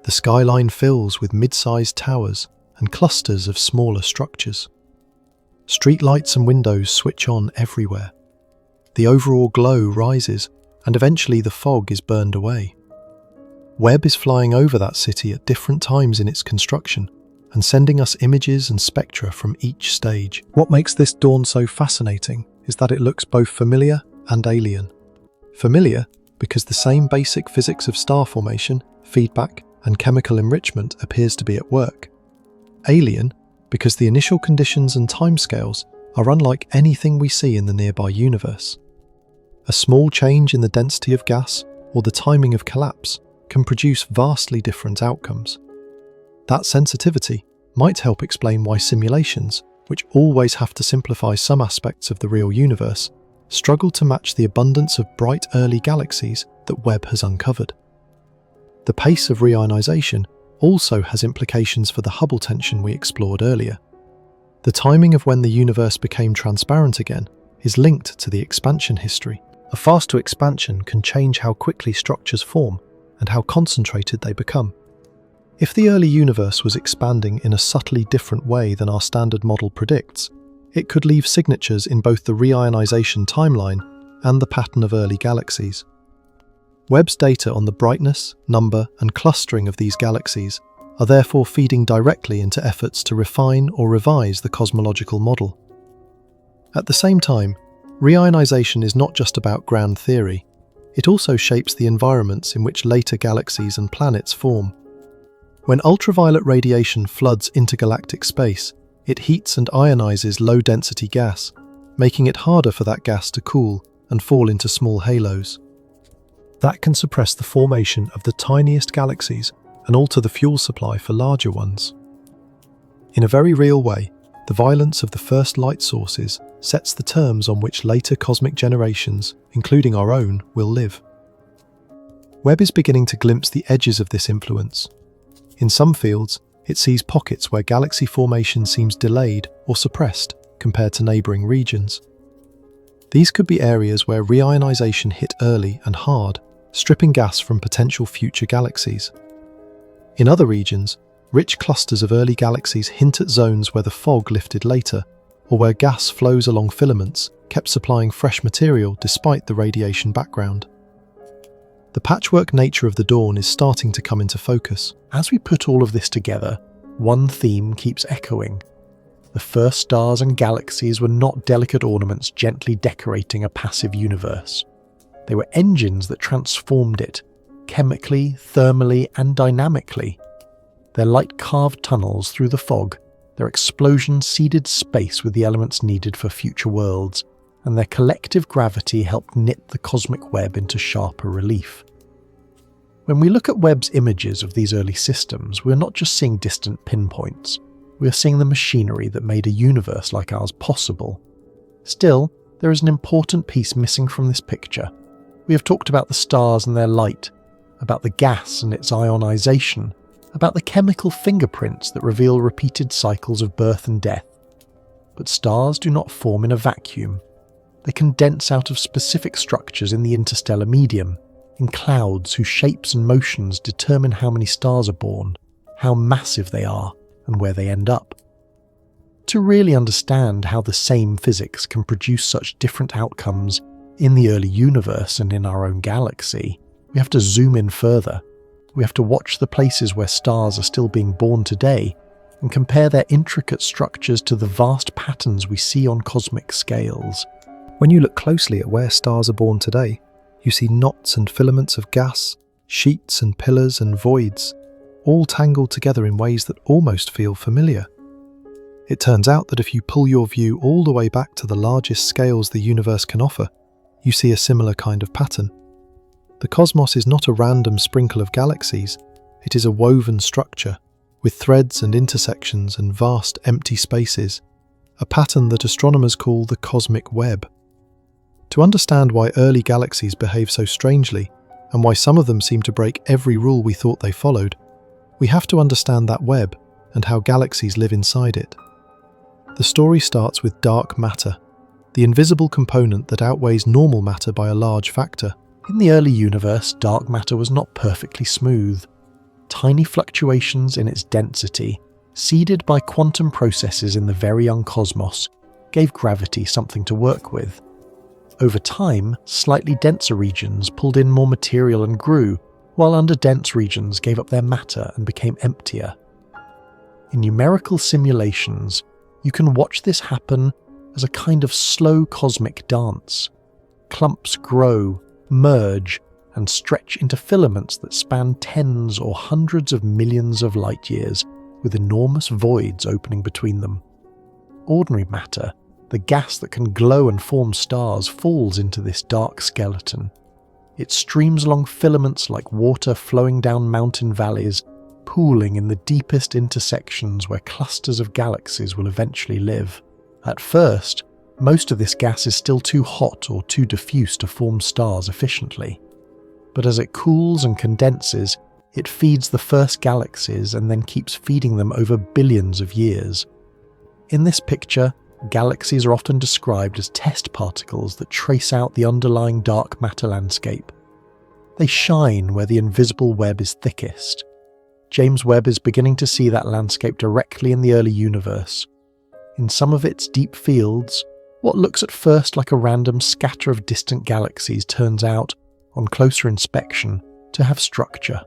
The skyline fills with mid-sized towers and clusters of smaller structures. Streetlights and windows switch on everywhere. The overall glow rises, and eventually the fog is burned away. Webb is flying over that city at different times in its construction and sending us images and spectra from each stage. What makes this dawn so fascinating is that it looks both familiar and alien. Familiar because the same basic physics of star formation, feedback, and chemical enrichment appears to be at work. Alien because the initial conditions and timescales are unlike anything we see in the nearby universe. A small change in the density of gas or the timing of collapse can produce vastly different outcomes. That sensitivity might help explain why simulations, which always have to simplify some aspects of the real universe, struggle to match the abundance of bright early galaxies that Webb has uncovered. The pace of reionization also has implications for the Hubble tension we explored earlier. The timing of when the universe became transparent again is linked to the expansion history. A faster expansion can change how quickly structures form and how concentrated they become. If the early universe was expanding in a subtly different way than our standard model predicts, it could leave signatures in both the reionization timeline and the pattern of early galaxies. Webb's data on the brightness, number, and clustering of these galaxies are therefore feeding directly into efforts to refine or revise the cosmological model. At the same time, reionization is not just about grand theory, it also shapes the environments in which later galaxies and planets form. When ultraviolet radiation floods intergalactic space, it heats and ionizes low-density gas, making it harder for that gas to cool and fall into small halos. That can suppress the formation of the tiniest galaxies and alter the fuel supply for larger ones. In a very real way, the violence of the first light sources sets the terms on which later cosmic generations, including our own, will live. Webb is beginning to glimpse the edges of this influence. In some fields, it sees pockets where galaxy formation seems delayed or suppressed compared to neighbouring regions. These could be areas where reionization hit early and hard, stripping gas from potential future galaxies. In other regions, rich clusters of early galaxies hint at zones where the fog lifted later, or where gas flows along filaments, kept supplying fresh material despite the radiation background. The patchwork nature of the dawn is starting to come into focus. As we put all of this together, one theme keeps echoing. The first stars and galaxies were not delicate ornaments gently decorating a passive universe. They were engines that transformed it, chemically, thermally, and dynamically. Their light carved tunnels through the fog, their explosions seeded space with the elements needed for future worlds, and their collective gravity helped knit the cosmic web into sharper relief. When we look at Webb's images of these early systems, we're not just seeing distant pinpoints. We are seeing the machinery that made a universe like ours possible. Still, there is an important piece missing from this picture. We have talked about the stars and their light, about the gas and its ionization, about the chemical fingerprints that reveal repeated cycles of birth and death. But stars do not form in a vacuum. They condense out of specific structures in the interstellar medium, in clouds whose shapes and motions determine how many stars are born, how massive they are, and where they end up. To really understand how the same physics can produce such different outcomes in the early universe and in our own galaxy, we have to zoom in further. We have to watch the places where stars are still being born today, and compare their intricate structures to the vast patterns we see on cosmic scales. When you look closely at where stars are born today, you see knots and filaments of gas, sheets and pillars and voids, all tangled together in ways that almost feel familiar. It turns out that if you pull your view all the way back to the largest scales the universe can offer, you see a similar kind of pattern. The cosmos is not a random sprinkle of galaxies, it is a woven structure, with threads and intersections and vast empty spaces, a pattern that astronomers call the cosmic web. To understand why early galaxies behave so strangely, and why some of them seem to break every rule we thought they followed, we have to understand that web and how galaxies live inside it. The story starts with dark matter, the invisible component that outweighs normal matter by a large factor. In the early universe, dark matter was not perfectly smooth. Tiny fluctuations in its density, seeded by quantum processes in the very young cosmos, gave gravity something to work with. Over time, slightly denser regions pulled in more material and grew, while underdense regions gave up their matter and became emptier. In numerical simulations, you can watch this happen as a kind of slow cosmic dance. Clumps grow, merge, and stretch into filaments that span tens or hundreds of millions of light years, with enormous voids opening between them. Ordinary matter, the gas that can glow and form stars, falls into this dark skeleton. It streams along filaments like water flowing down mountain valleys, pooling in the deepest intersections where clusters of galaxies will eventually live. At first, most of this gas is still too hot or too diffuse to form stars efficiently. But as it cools and condenses, it feeds the first galaxies and then keeps feeding them over billions of years. In this picture, galaxies are often described as test particles that trace out the underlying dark matter landscape. They shine where the invisible web is thickest. James Webb is beginning to see that landscape directly in the early universe. In some of its deep fields, what looks at first like a random scatter of distant galaxies turns out, on closer inspection, to have structure.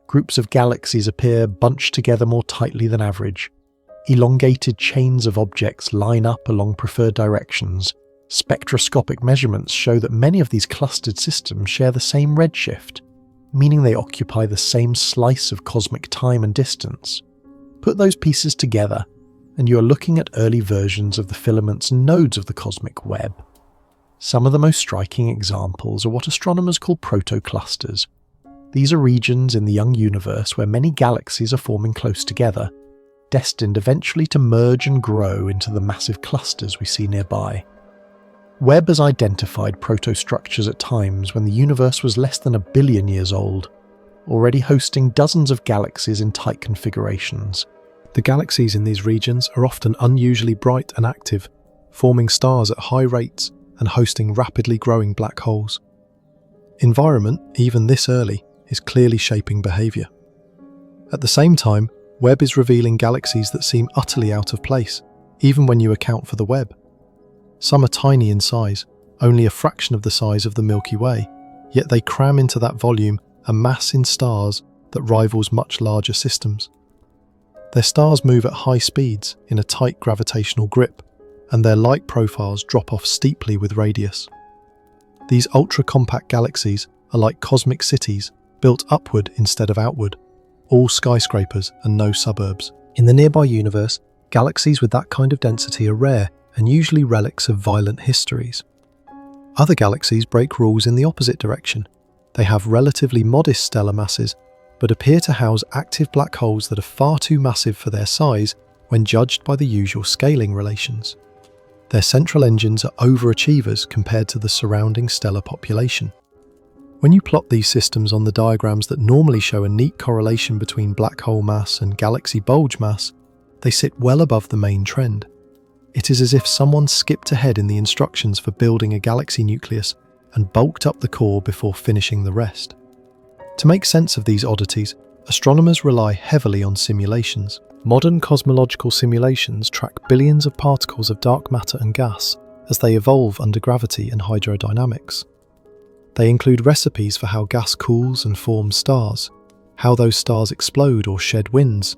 Groups of galaxies appear bunched together more tightly than average. Elongated chains of objects line up along preferred directions. Spectroscopic measurements show that many of these clustered systems share the same redshift, meaning they occupy the same slice of cosmic time and distance. Put those pieces together, and you are looking at early versions of the filaments and nodes of the cosmic web. Some of the most striking examples are what astronomers call protoclusters. These are regions in the young universe where many galaxies are forming close together, destined eventually to merge and grow into the massive clusters we see nearby. Webb has identified protostructures at times when the universe was less than 1 billion years old, already hosting dozens of galaxies in tight configurations. The galaxies in these regions are often unusually bright and active, forming stars at high rates and hosting rapidly growing black holes. Environment, even this early, is clearly shaping behaviour. At the same time, Webb is revealing galaxies that seem utterly out of place, even when you account for the Webb. Some are tiny in size, only a fraction of the size of the Milky Way, yet they cram into that volume a mass in stars that rivals much larger systems. Their stars move at high speeds in a tight gravitational grip, and their light profiles drop off steeply with radius. These ultra-compact galaxies are like cosmic cities built upward instead of outward, all skyscrapers and no suburbs. In the nearby universe, galaxies with that kind of density are rare and usually relics of violent histories. Other galaxies break rules in the opposite direction. They have relatively modest stellar masses, but appear to house active black holes that are far too massive for their size when judged by the usual scaling relations. Their central engines are overachievers compared to the surrounding stellar population. When you plot these systems on the diagrams that normally show a neat correlation between black hole mass and galaxy bulge mass, they sit well above the main trend. It is as if someone skipped ahead in the instructions for building a galaxy nucleus and bulked up the core before finishing the rest. To make sense of these oddities, astronomers rely heavily on simulations. Modern cosmological simulations track billions of particles of dark matter and gas as they evolve under gravity and hydrodynamics. They include recipes for how gas cools and forms stars, how those stars explode or shed winds,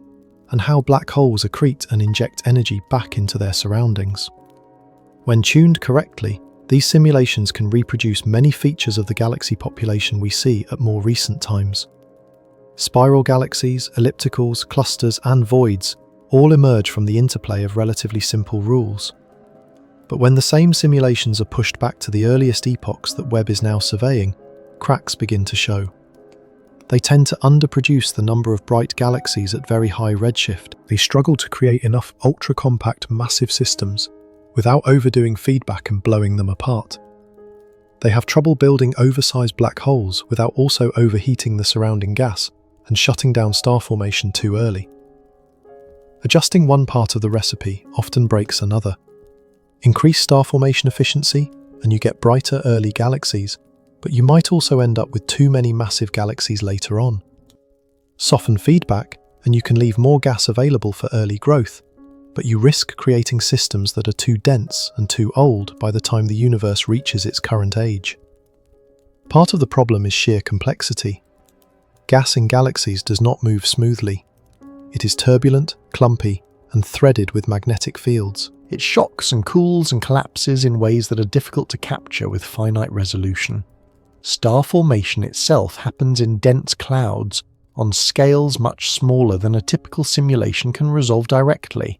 and how black holes accrete and inject energy back into their surroundings. When tuned correctly, these simulations can reproduce many features of the galaxy population we see at more recent times. Spiral galaxies, ellipticals, clusters, and voids all emerge from the interplay of relatively simple rules. But when the same simulations are pushed back to the earliest epochs that Webb is now surveying, cracks begin to show. They tend to underproduce the number of bright galaxies at very high redshift. They struggle to create enough ultra-compact massive systems without overdoing feedback and blowing them apart. They have trouble building oversized black holes without also overheating the surrounding gas and shutting down star formation too early. Adjusting one part of the recipe often breaks another. Increase star formation efficiency and you get brighter early galaxies, but you might also end up with too many massive galaxies later on. Soften feedback and you can leave more gas available for early growth, but you risk creating systems that are too dense and too old by the time the universe reaches its current age. Part of the problem is sheer complexity. Gas in galaxies does not move smoothly. It is turbulent, clumpy, and threaded with magnetic fields. It shocks and cools and collapses in ways that are difficult to capture with finite resolution. Star formation itself happens in dense clouds on scales much smaller than a typical simulation can resolve directly.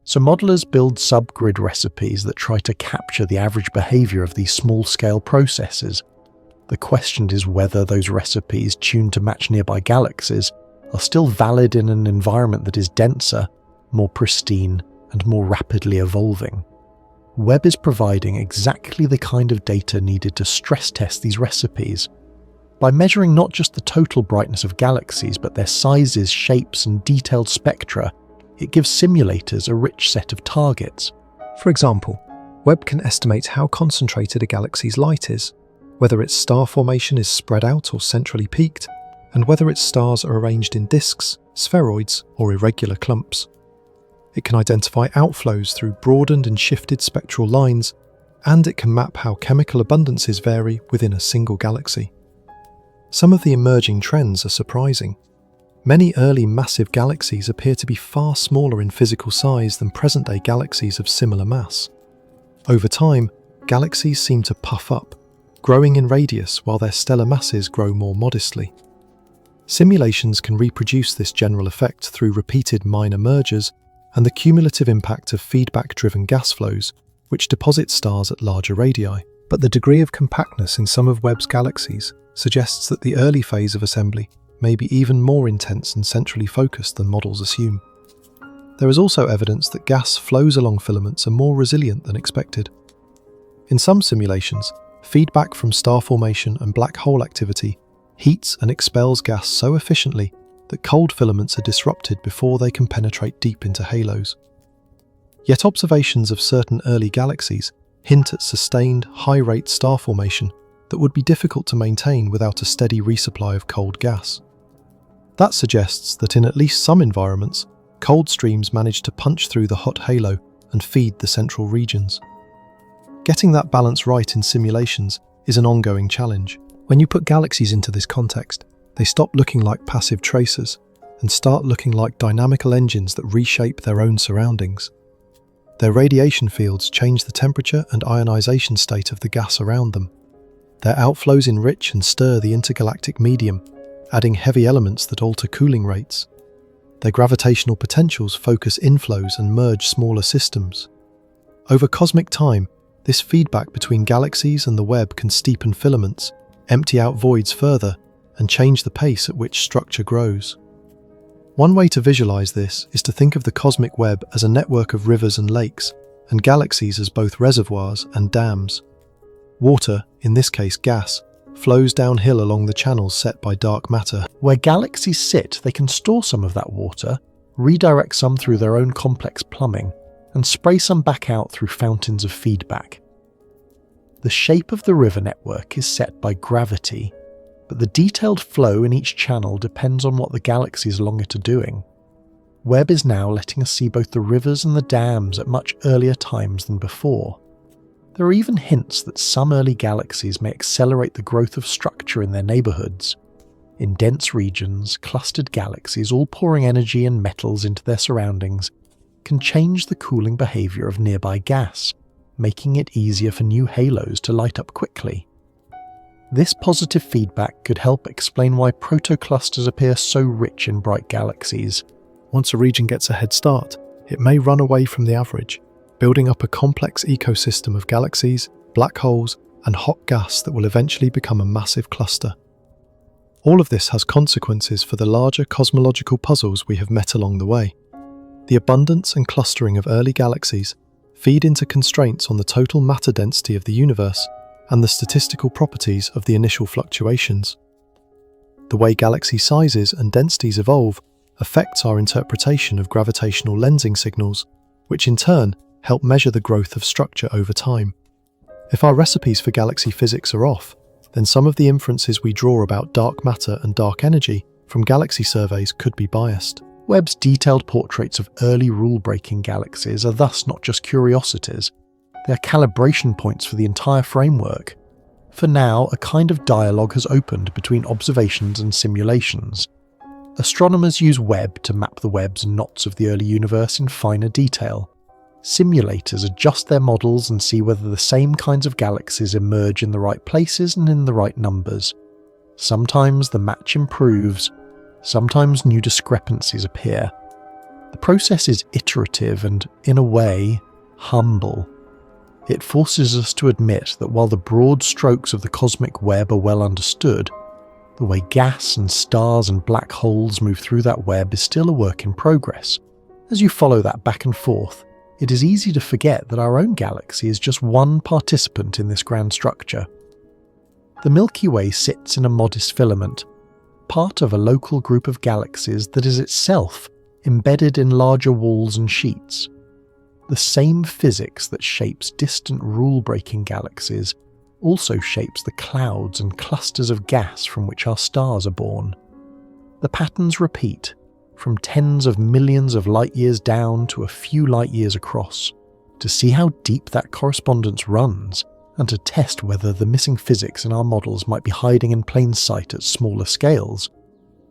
So modelers build subgrid recipes that try to capture the average behavior of these small-scale processes. The question is whether those recipes, tuned to match nearby galaxies, are still valid in an environment that is denser, more pristine, and more rapidly evolving. Webb is providing exactly the kind of data needed to stress test these recipes. By measuring not just the total brightness of galaxies, but their sizes, shapes, and detailed spectra, it gives simulators a rich set of targets. For example, Webb can estimate how concentrated a galaxy's light is, whether its star formation is spread out or centrally peaked, and whether its stars are arranged in disks, spheroids, or irregular clumps. It can identify outflows through broadened and shifted spectral lines, and it can map how chemical abundances vary within a single galaxy. Some of the emerging trends are surprising. Many early massive galaxies appear to be far smaller in physical size than present-day galaxies of similar mass. Over time, galaxies seem to puff up, growing in radius while their stellar masses grow more modestly. Simulations can reproduce this general effect through repeated minor mergers and the cumulative impact of feedback-driven gas flows, which deposit stars at larger radii. But the degree of compactness in some of Webb's galaxies suggests that the early phase of assembly may be even more intense and centrally focused than models assume. There is also evidence that gas flows along filaments are more resilient than expected. In some simulations, feedback from star formation and black hole activity heats and expels gas so efficiently that cold filaments are disrupted before they can penetrate deep into halos. Yet observations of certain early galaxies hint at sustained, high-rate star formation that would be difficult to maintain without a steady resupply of cold gas. That suggests that in at least some environments, cold streams manage to punch through the hot halo and feed the central regions. Getting that balance right in simulations is an ongoing challenge. When you put galaxies into this context, they stop looking like passive tracers and start looking like dynamical engines that reshape their own surroundings. Their radiation fields change the temperature and ionization state of the gas around them. Their outflows enrich and stir the intergalactic medium, adding heavy elements that alter cooling rates. Their gravitational potentials focus inflows and merge smaller systems. Over cosmic time, this feedback between galaxies and the Webb can steepen filaments, empty out voids further, and change the pace at which structure grows. One way to visualize this is to think of the cosmic web as a network of rivers and lakes, and galaxies as both reservoirs and dams. Water, in this case gas, flows downhill along the channels set by dark matter. Where galaxies sit, they can store some of that water, redirect some through their own complex plumbing, and spray some back out through fountains of feedback. The shape of the river network is set by gravity, but the detailed flow in each channel depends on what the galaxies along it are doing. Webb is now letting us see both the rivers and the dams at much earlier times than before. There are even hints that some early galaxies may accelerate the growth of structure in their neighbourhoods. In dense regions, clustered galaxies, all pouring energy and metals into their surroundings, can change the cooling behavior of nearby gas, making it easier for new halos to light up quickly. This positive feedback could help explain why protoclusters appear so rich in bright galaxies. Once a region gets a head start, it may run away from the average, building up a complex ecosystem of galaxies, black holes, and hot gas that will eventually become a massive cluster. All of this has consequences for the larger cosmological puzzles we have met along the way. The abundance and clustering of early galaxies feed into constraints on the total matter density of the universe and the statistical properties of the initial fluctuations. The way galaxy sizes and densities evolve affects our interpretation of gravitational lensing signals, which in turn help measure the growth of structure over time. If our recipes for galaxy physics are off, then some of the inferences we draw about dark matter and dark energy from galaxy surveys could be biased. Webb's detailed portraits of early rule-breaking galaxies are thus not just curiosities, they are calibration points for the entire framework. For now, a kind of dialogue has opened between observations and simulations. Astronomers use Webb to map the webs and knots of the early universe in finer detail. Simulators adjust their models and see whether the same kinds of galaxies emerge in the right places and in the right numbers. Sometimes the match improves, sometimes new discrepancies appear. The process is iterative and, in a way, humble. It forces us to admit that while the broad strokes of the cosmic web are well understood, the way gas and stars and black holes move through that web is still a work in progress. As you follow that back and forth, it is easy to forget that our own galaxy is just one participant in this grand structure. The Milky Way sits in a modest filament, part of a local group of galaxies that is itself embedded in larger walls and sheets. The same physics that shapes distant rule-breaking galaxies also shapes the clouds and clusters of gas from which our stars are born. The patterns repeat, from tens of millions of light-years down to a few light-years across. To see how deep that correspondence runs, and to test whether the missing physics in our models might be hiding in plain sight at smaller scales,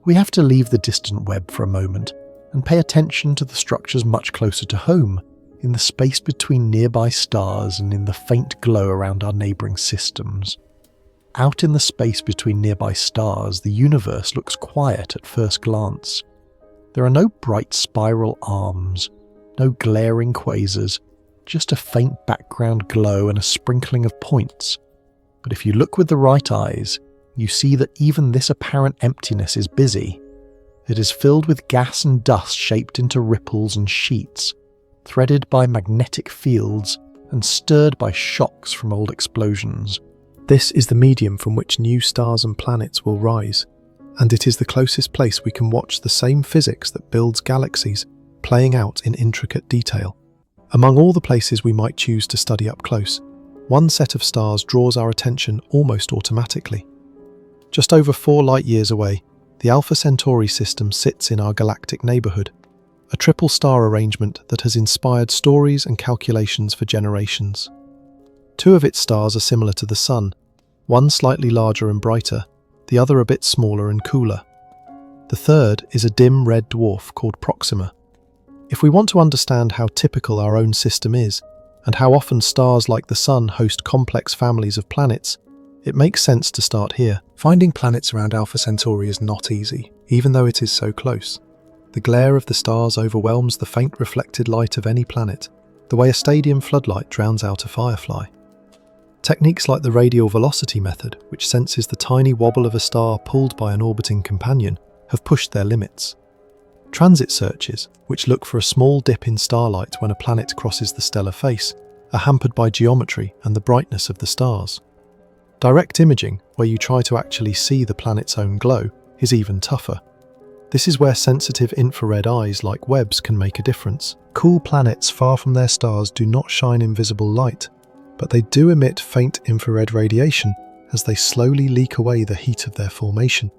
we have to leave the distant web for a moment and pay attention to the structures much closer to home, in the space between nearby stars and in the faint glow around our neighbouring systems. Out in the space between nearby stars, the universe looks quiet at first glance. There are no bright spiral arms, no glaring quasars, just a faint background glow and a sprinkling of points. But if you look with the right eyes, you see that even this apparent emptiness is busy. It is filled with gas and dust shaped into ripples and sheets, threaded by magnetic fields and stirred by shocks from old explosions. This is the medium from which new stars and planets will rise, and it is the closest place we can watch the same physics that builds galaxies playing out in intricate detail. Among all the places we might choose to study up close, one set of stars draws our attention almost automatically. Just over 4 light-years away, the Alpha Centauri system sits in our galactic neighbourhood, a triple star arrangement that has inspired stories and calculations for generations. 2 of its stars are similar to the Sun, one slightly larger and brighter, the other a bit smaller and cooler. The third is a dim red dwarf called Proxima. If we want to understand how typical our own system is, and how often stars like the Sun host complex families of planets, it makes sense to start here. Finding planets around Alpha Centauri is not easy, even though it is so close. The glare of the stars overwhelms the faint reflected light of any planet, the way a stadium floodlight drowns out a firefly. Techniques like the radial velocity method, which senses the tiny wobble of a star pulled by an orbiting companion, have pushed their limits. Transit searches, which look for a small dip in starlight when a planet crosses the stellar face, are hampered by geometry and the brightness of the stars. Direct imaging, where you try to actually see the planet's own glow, is even tougher. This is where sensitive infrared eyes like Webb's can make a difference. Cool planets far from their stars do not shine invisible light, but they do emit faint infrared radiation as they slowly leak away the heat of their formation.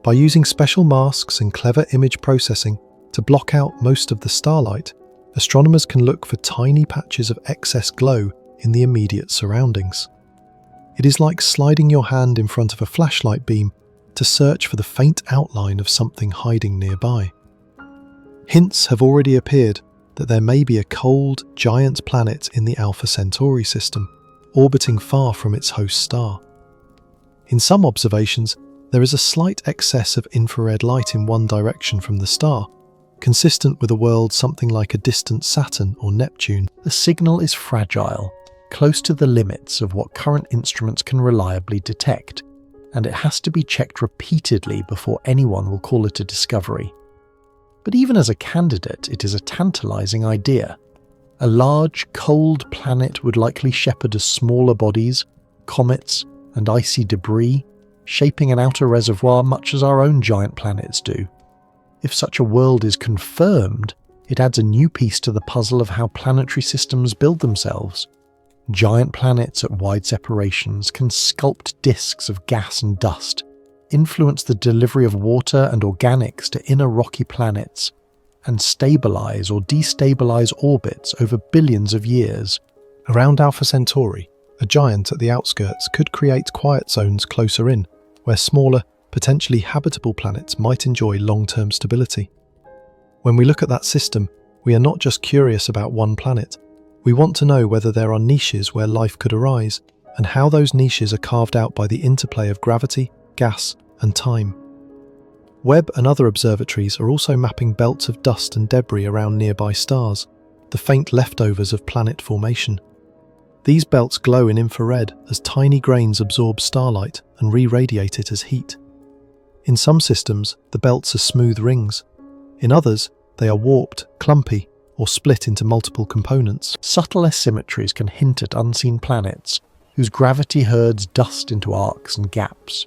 By using special masks and clever image processing to block out most of the starlight, astronomers can look for tiny patches of excess glow in the immediate surroundings. It is like sliding your hand in front of a flashlight beam to search for the faint outline of something hiding nearby. Hints have already appeared that there may be a cold, giant planet in the Alpha Centauri system, orbiting far from its host star. In some observations, there is a slight excess of infrared light in one direction from the star, consistent with a world something like a distant Saturn or Neptune. The signal is fragile, close to the limits of what current instruments can reliably detect, and it has to be checked repeatedly before anyone will call it a discovery. But even as a candidate, it is a tantalizing idea. A large, cold planet would likely shepherd smaller bodies, comets, and icy debris, shaping an outer reservoir much as our own giant planets do. If such a world is confirmed, it adds a new piece to the puzzle of how planetary systems build themselves. Giant planets at wide separations can sculpt disks of gas and dust, influence the delivery of water and organics to inner rocky planets, and stabilize or destabilize orbits over billions of years. Around Alpha Centauri, a giant at the outskirts could create quiet zones closer in, where smaller, potentially habitable planets might enjoy long-term stability. When we look at that system, we are not just curious about one planet. We want to know whether there are niches where life could arise, and how those niches are carved out by the interplay of gravity, gas, and time. Webb and other observatories are also mapping belts of dust and debris around nearby stars, the faint leftovers of planet formation. These belts glow in infrared as tiny grains absorb starlight and re-radiate it as heat. In some systems, the belts are smooth rings. In others, they are warped, clumpy, or split into multiple components. Subtle asymmetries can hint at unseen planets, whose gravity herds dust into arcs and gaps.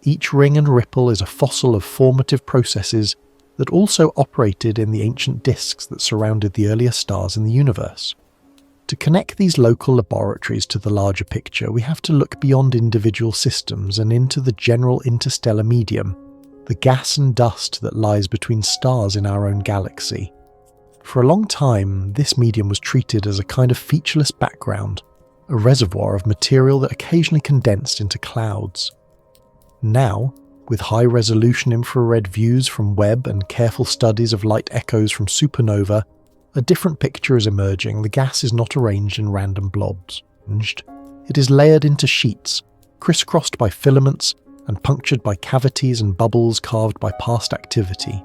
Each ring and ripple is a fossil of formative processes that also operated in the ancient disks that surrounded the earlier stars in the universe. To connect these local laboratories to the larger picture, we have to look beyond individual systems and into the general interstellar medium, the gas and dust that lies between stars in our own galaxy. For a long time, this medium was treated as a kind of featureless background, a reservoir of material that occasionally condensed into clouds. Now, with high-resolution infrared views from Webb and careful studies of light echoes from supernova, a different picture is emerging. The gas is not arranged in random blobs. It is layered into sheets, crisscrossed by filaments and punctured by cavities and bubbles carved by past activity.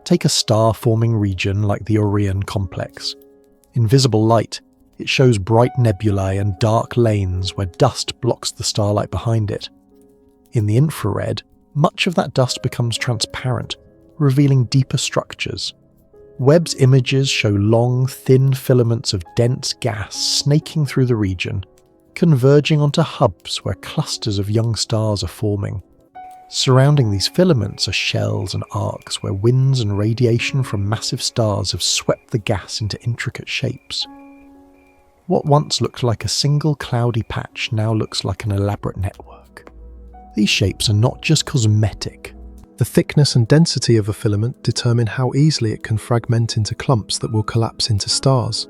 Take a star-forming region like the Orion complex. In visible light, it shows bright nebulae and dark lanes where dust blocks the starlight behind it. In the infrared, much of that dust becomes transparent, revealing deeper structures. Webb's images show long, thin filaments of dense gas snaking through the region, converging onto hubs where clusters of young stars are forming. Surrounding these filaments are shells and arcs where winds and radiation from massive stars have swept the gas into intricate shapes. What once looked like a single cloudy patch now looks like an elaborate network. These shapes are not just cosmetic. The thickness and density of a filament determine how easily it can fragment into clumps that will collapse into stars.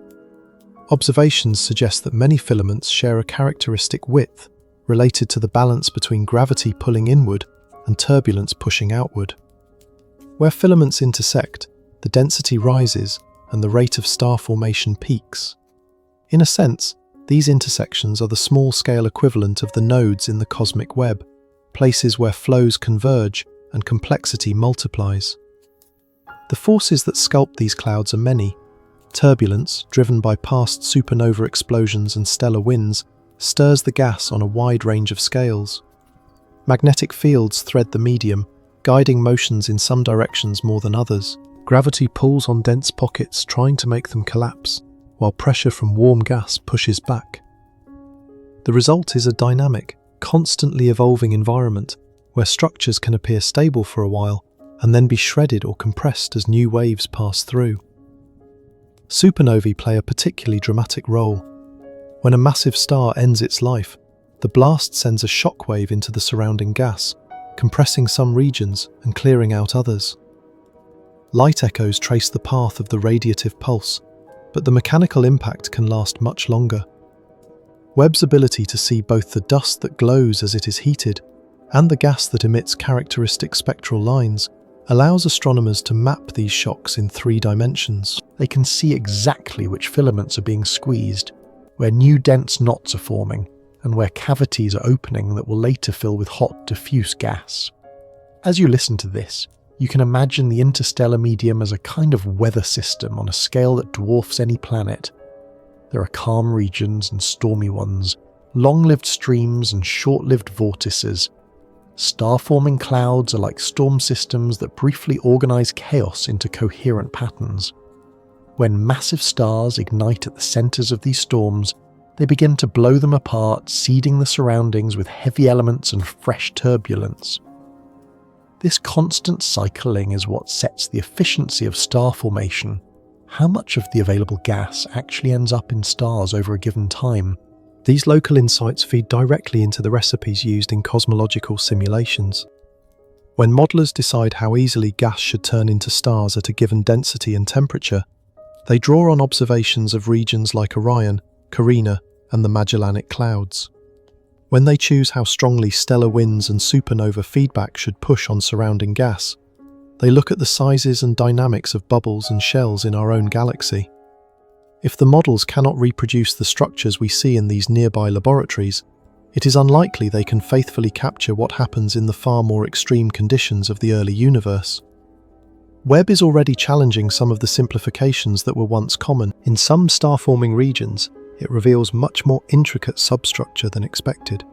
Observations suggest that many filaments share a characteristic width related to the balance between gravity pulling inward and turbulence pushing outward. Where filaments intersect, the density rises and the rate of star formation peaks. In a sense, these intersections are the small-scale equivalent of the nodes in the cosmic web, places where flows converge and complexity multiplies. The forces that sculpt these clouds are many. Turbulence, driven by past supernova explosions and stellar winds, stirs the gas on a wide range of scales. Magnetic fields thread the medium, guiding motions in some directions more than others. Gravity pulls on dense pockets, trying to make them collapse, while pressure from warm gas pushes back. The result is a dynamic, constantly evolving environment where structures can appear stable for a while and then be shredded or compressed as new waves pass through. Supernovae play a particularly dramatic role. When a massive star ends its life, the blast sends a shockwave into the surrounding gas, compressing some regions and clearing out others. Light echoes trace the path of the radiative pulse, but the mechanical impact can last much longer. Webb's ability to see both the dust that glows as it is heated and the gas that emits characteristic spectral lines allows astronomers to map these shocks in 3 dimensions. They can see exactly which filaments are being squeezed, where new dense knots are forming, and where cavities are opening that will later fill with hot, diffuse gas. As you listen to this, you can imagine the interstellar medium as a kind of weather system on a scale that dwarfs any planet. There are calm regions and stormy ones, long-lived streams and short-lived vortices. Star-forming clouds are like storm systems that briefly organize chaos into coherent patterns. When massive stars ignite at the centers of these storms, they begin to blow them apart, seeding the surroundings with heavy elements and fresh turbulence. This constant cycling is what sets the efficiency of star formation. How much of the available gas actually ends up in stars over a given time? These local insights feed directly into the recipes used in cosmological simulations. When modelers decide how easily gas should turn into stars at a given density and temperature, they draw on observations of regions like Orion, Carina, and the Magellanic Clouds. When they choose how strongly stellar winds and supernova feedback should push on surrounding gas, they look at the sizes and dynamics of bubbles and shells in our own galaxy. If the models cannot reproduce the structures we see in these nearby laboratories, it is unlikely they can faithfully capture what happens in the far more extreme conditions of the early universe. Webb is already challenging some of the simplifications that were once common. In some star-forming regions, it reveals much more intricate substructure than expected,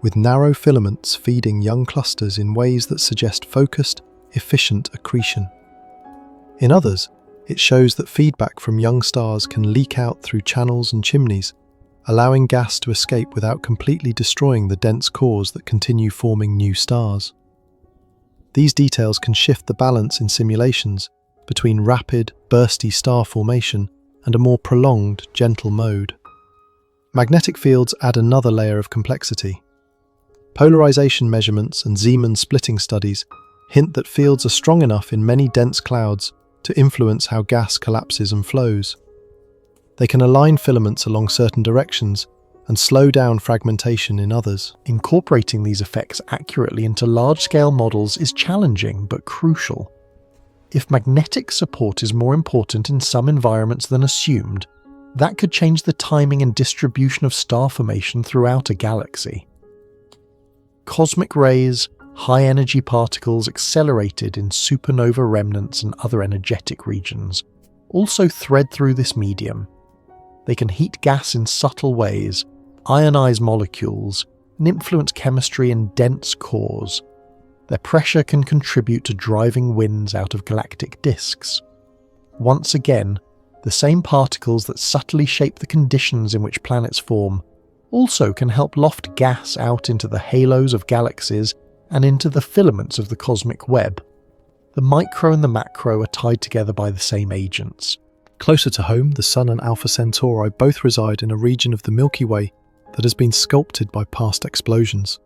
with narrow filaments feeding young clusters in ways that suggest focused, efficient accretion. In others, it shows that feedback from young stars can leak out through channels and chimneys, allowing gas to escape without completely destroying the dense cores that continue forming new stars. These details can shift the balance in simulations between rapid, bursty star formation and a more prolonged, gentle mode. Magnetic fields add another layer of complexity. Polarization measurements and Zeeman splitting studies hint that fields are strong enough in many dense clouds to influence how gas collapses and flows. They can align filaments along certain directions and slow down fragmentation in others. Incorporating these effects accurately into large-scale models is challenging but crucial. If magnetic support is more important in some environments than assumed, that could change the timing and distribution of star formation throughout a galaxy. Cosmic rays, high-energy particles accelerated in supernova remnants and other energetic regions also thread through this medium. They can heat gas in subtle ways, ionize molecules, and influence chemistry in dense cores. Their pressure can contribute to driving winds out of galactic disks. Once again, the same particles that subtly shape the conditions in which planets form also can help loft gas out into the halos of galaxies and into the filaments of the cosmic web. The micro and the macro are tied together by the same agents. Closer to home, the Sun and Alpha Centauri both reside in a region of the Milky Way that has been sculpted by past explosions.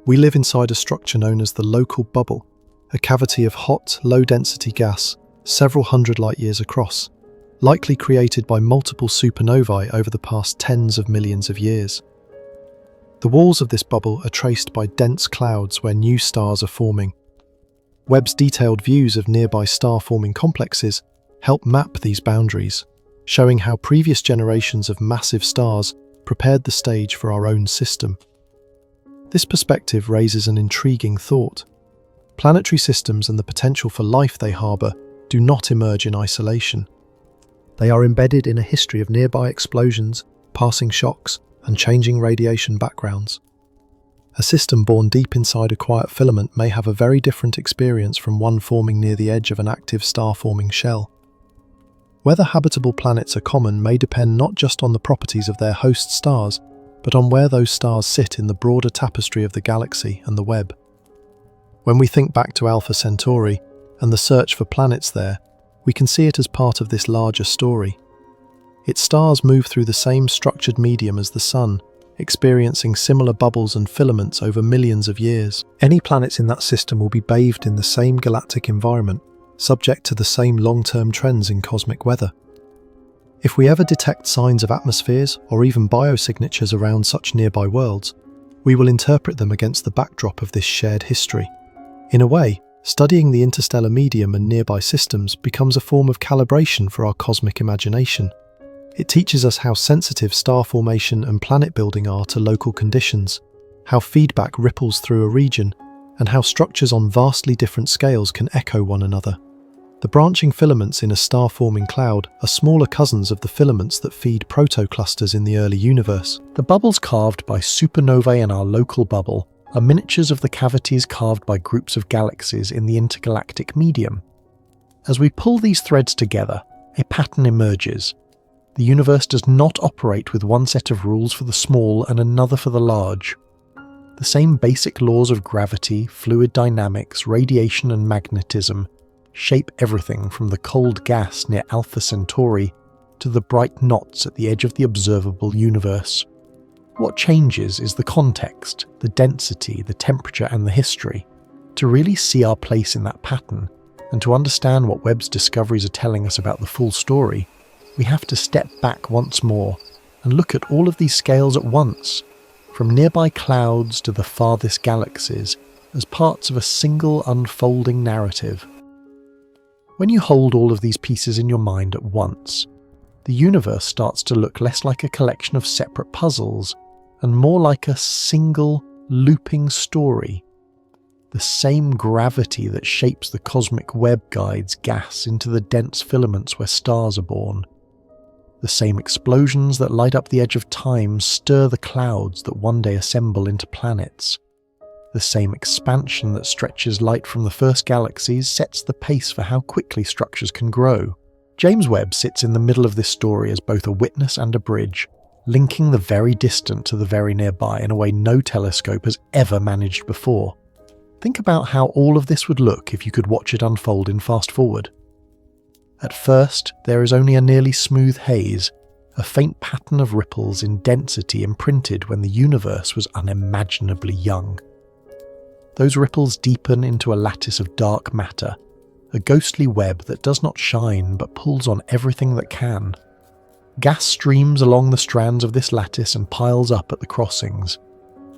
We live inside a structure known as the local bubble, a cavity of hot, low-density gas several hundred light-years across, likely created by multiple supernovae over the past tens of millions of years. The walls of this bubble are traced by dense clouds where new stars are forming. Webb's detailed views of nearby star-forming complexes help map these boundaries, showing how previous generations of massive stars prepared the stage for our own system. This perspective raises an intriguing thought. Planetary systems and the potential for life they harbour do not emerge in isolation. They are embedded in a history of nearby explosions, passing shocks, and changing radiation backgrounds. A system born deep inside a quiet filament may have a very different experience from one forming near the edge of an active star-forming shell. Whether habitable planets are common may depend not just on the properties of their host stars, but on where those stars sit in the broader tapestry of the galaxy and the Webb. When we think back to Alpha Centauri and the search for planets there, we can see it as part of this larger story. Its stars move through the same structured medium as the Sun, experiencing similar bubbles and filaments over millions of years. Any planets in that system will be bathed in the same galactic environment, subject to the same long-term trends in cosmic weather. If we ever detect signs of atmospheres or even biosignatures around such nearby worlds, We will interpret them against the backdrop of this shared history. In a way, studying the interstellar medium and nearby systems becomes a form of calibration for our cosmic imagination. It teaches us how sensitive star formation and planet building are to local conditions, how feedback ripples through a region, and how structures on vastly different scales can echo one another. The branching filaments in a star-forming cloud are smaller cousins of the filaments that feed protoclusters in the early universe. The bubbles carved by supernovae in our local bubble are miniatures of the cavities carved by groups of galaxies in the intergalactic medium. As we pull these threads together, a pattern emerges. The universe does not operate with one set of rules for the small and another for the large. The same basic laws of gravity, fluid dynamics, radiation and magnetism shape everything from the cold gas near Alpha Centauri to the bright knots at the edge of the observable universe. What changes is the context, the density, the temperature and the history. To really see our place in that pattern, and to understand what Webb's discoveries are telling us about the full story, we have to step back once more and look at all of these scales at once, from nearby clouds to the farthest galaxies, as parts of a single unfolding narrative. When you hold all of these pieces in your mind at once, the universe starts to look less like a collection of separate puzzles and more like a single, looping story. The same gravity that shapes the cosmic web guides gas into the dense filaments where stars are born. The same explosions that light up the edge of time stir the clouds that one day assemble into planets. The same expansion that stretches light from the first galaxies sets the pace for how quickly structures can grow. James Webb sits in the middle of this story as both a witness and a bridge, linking the very distant to the very nearby in a way no telescope has ever managed before. Think about how all of this would look if you could watch it unfold in fast forward. At first, there is only a nearly smooth haze, a faint pattern of ripples in density imprinted when the universe was unimaginably young. Those ripples deepen into a lattice of dark matter, a ghostly web that does not shine but pulls on everything that can. Gas streams along the strands of this lattice and piles up at the crossings.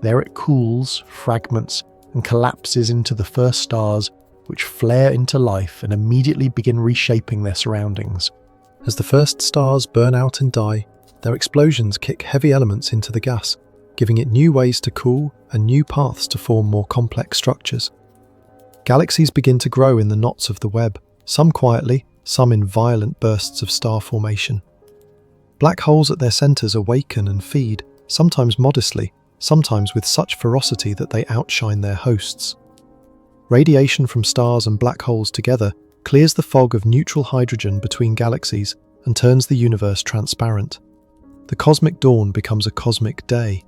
There it cools, fragments, and collapses into the first stars, which flare into life and immediately begin reshaping their surroundings. As the first stars burn out and die, their explosions kick heavy elements into the gas, giving it new ways to cool and new paths to form more complex structures. Galaxies begin to grow in the knots of the web, some quietly, some in violent bursts of star formation. Black holes at their centres awaken and feed, sometimes modestly, sometimes with such ferocity that they outshine their hosts. Radiation from stars and black holes together clears the fog of neutral hydrogen between galaxies and turns the universe transparent. The cosmic dawn becomes a cosmic day.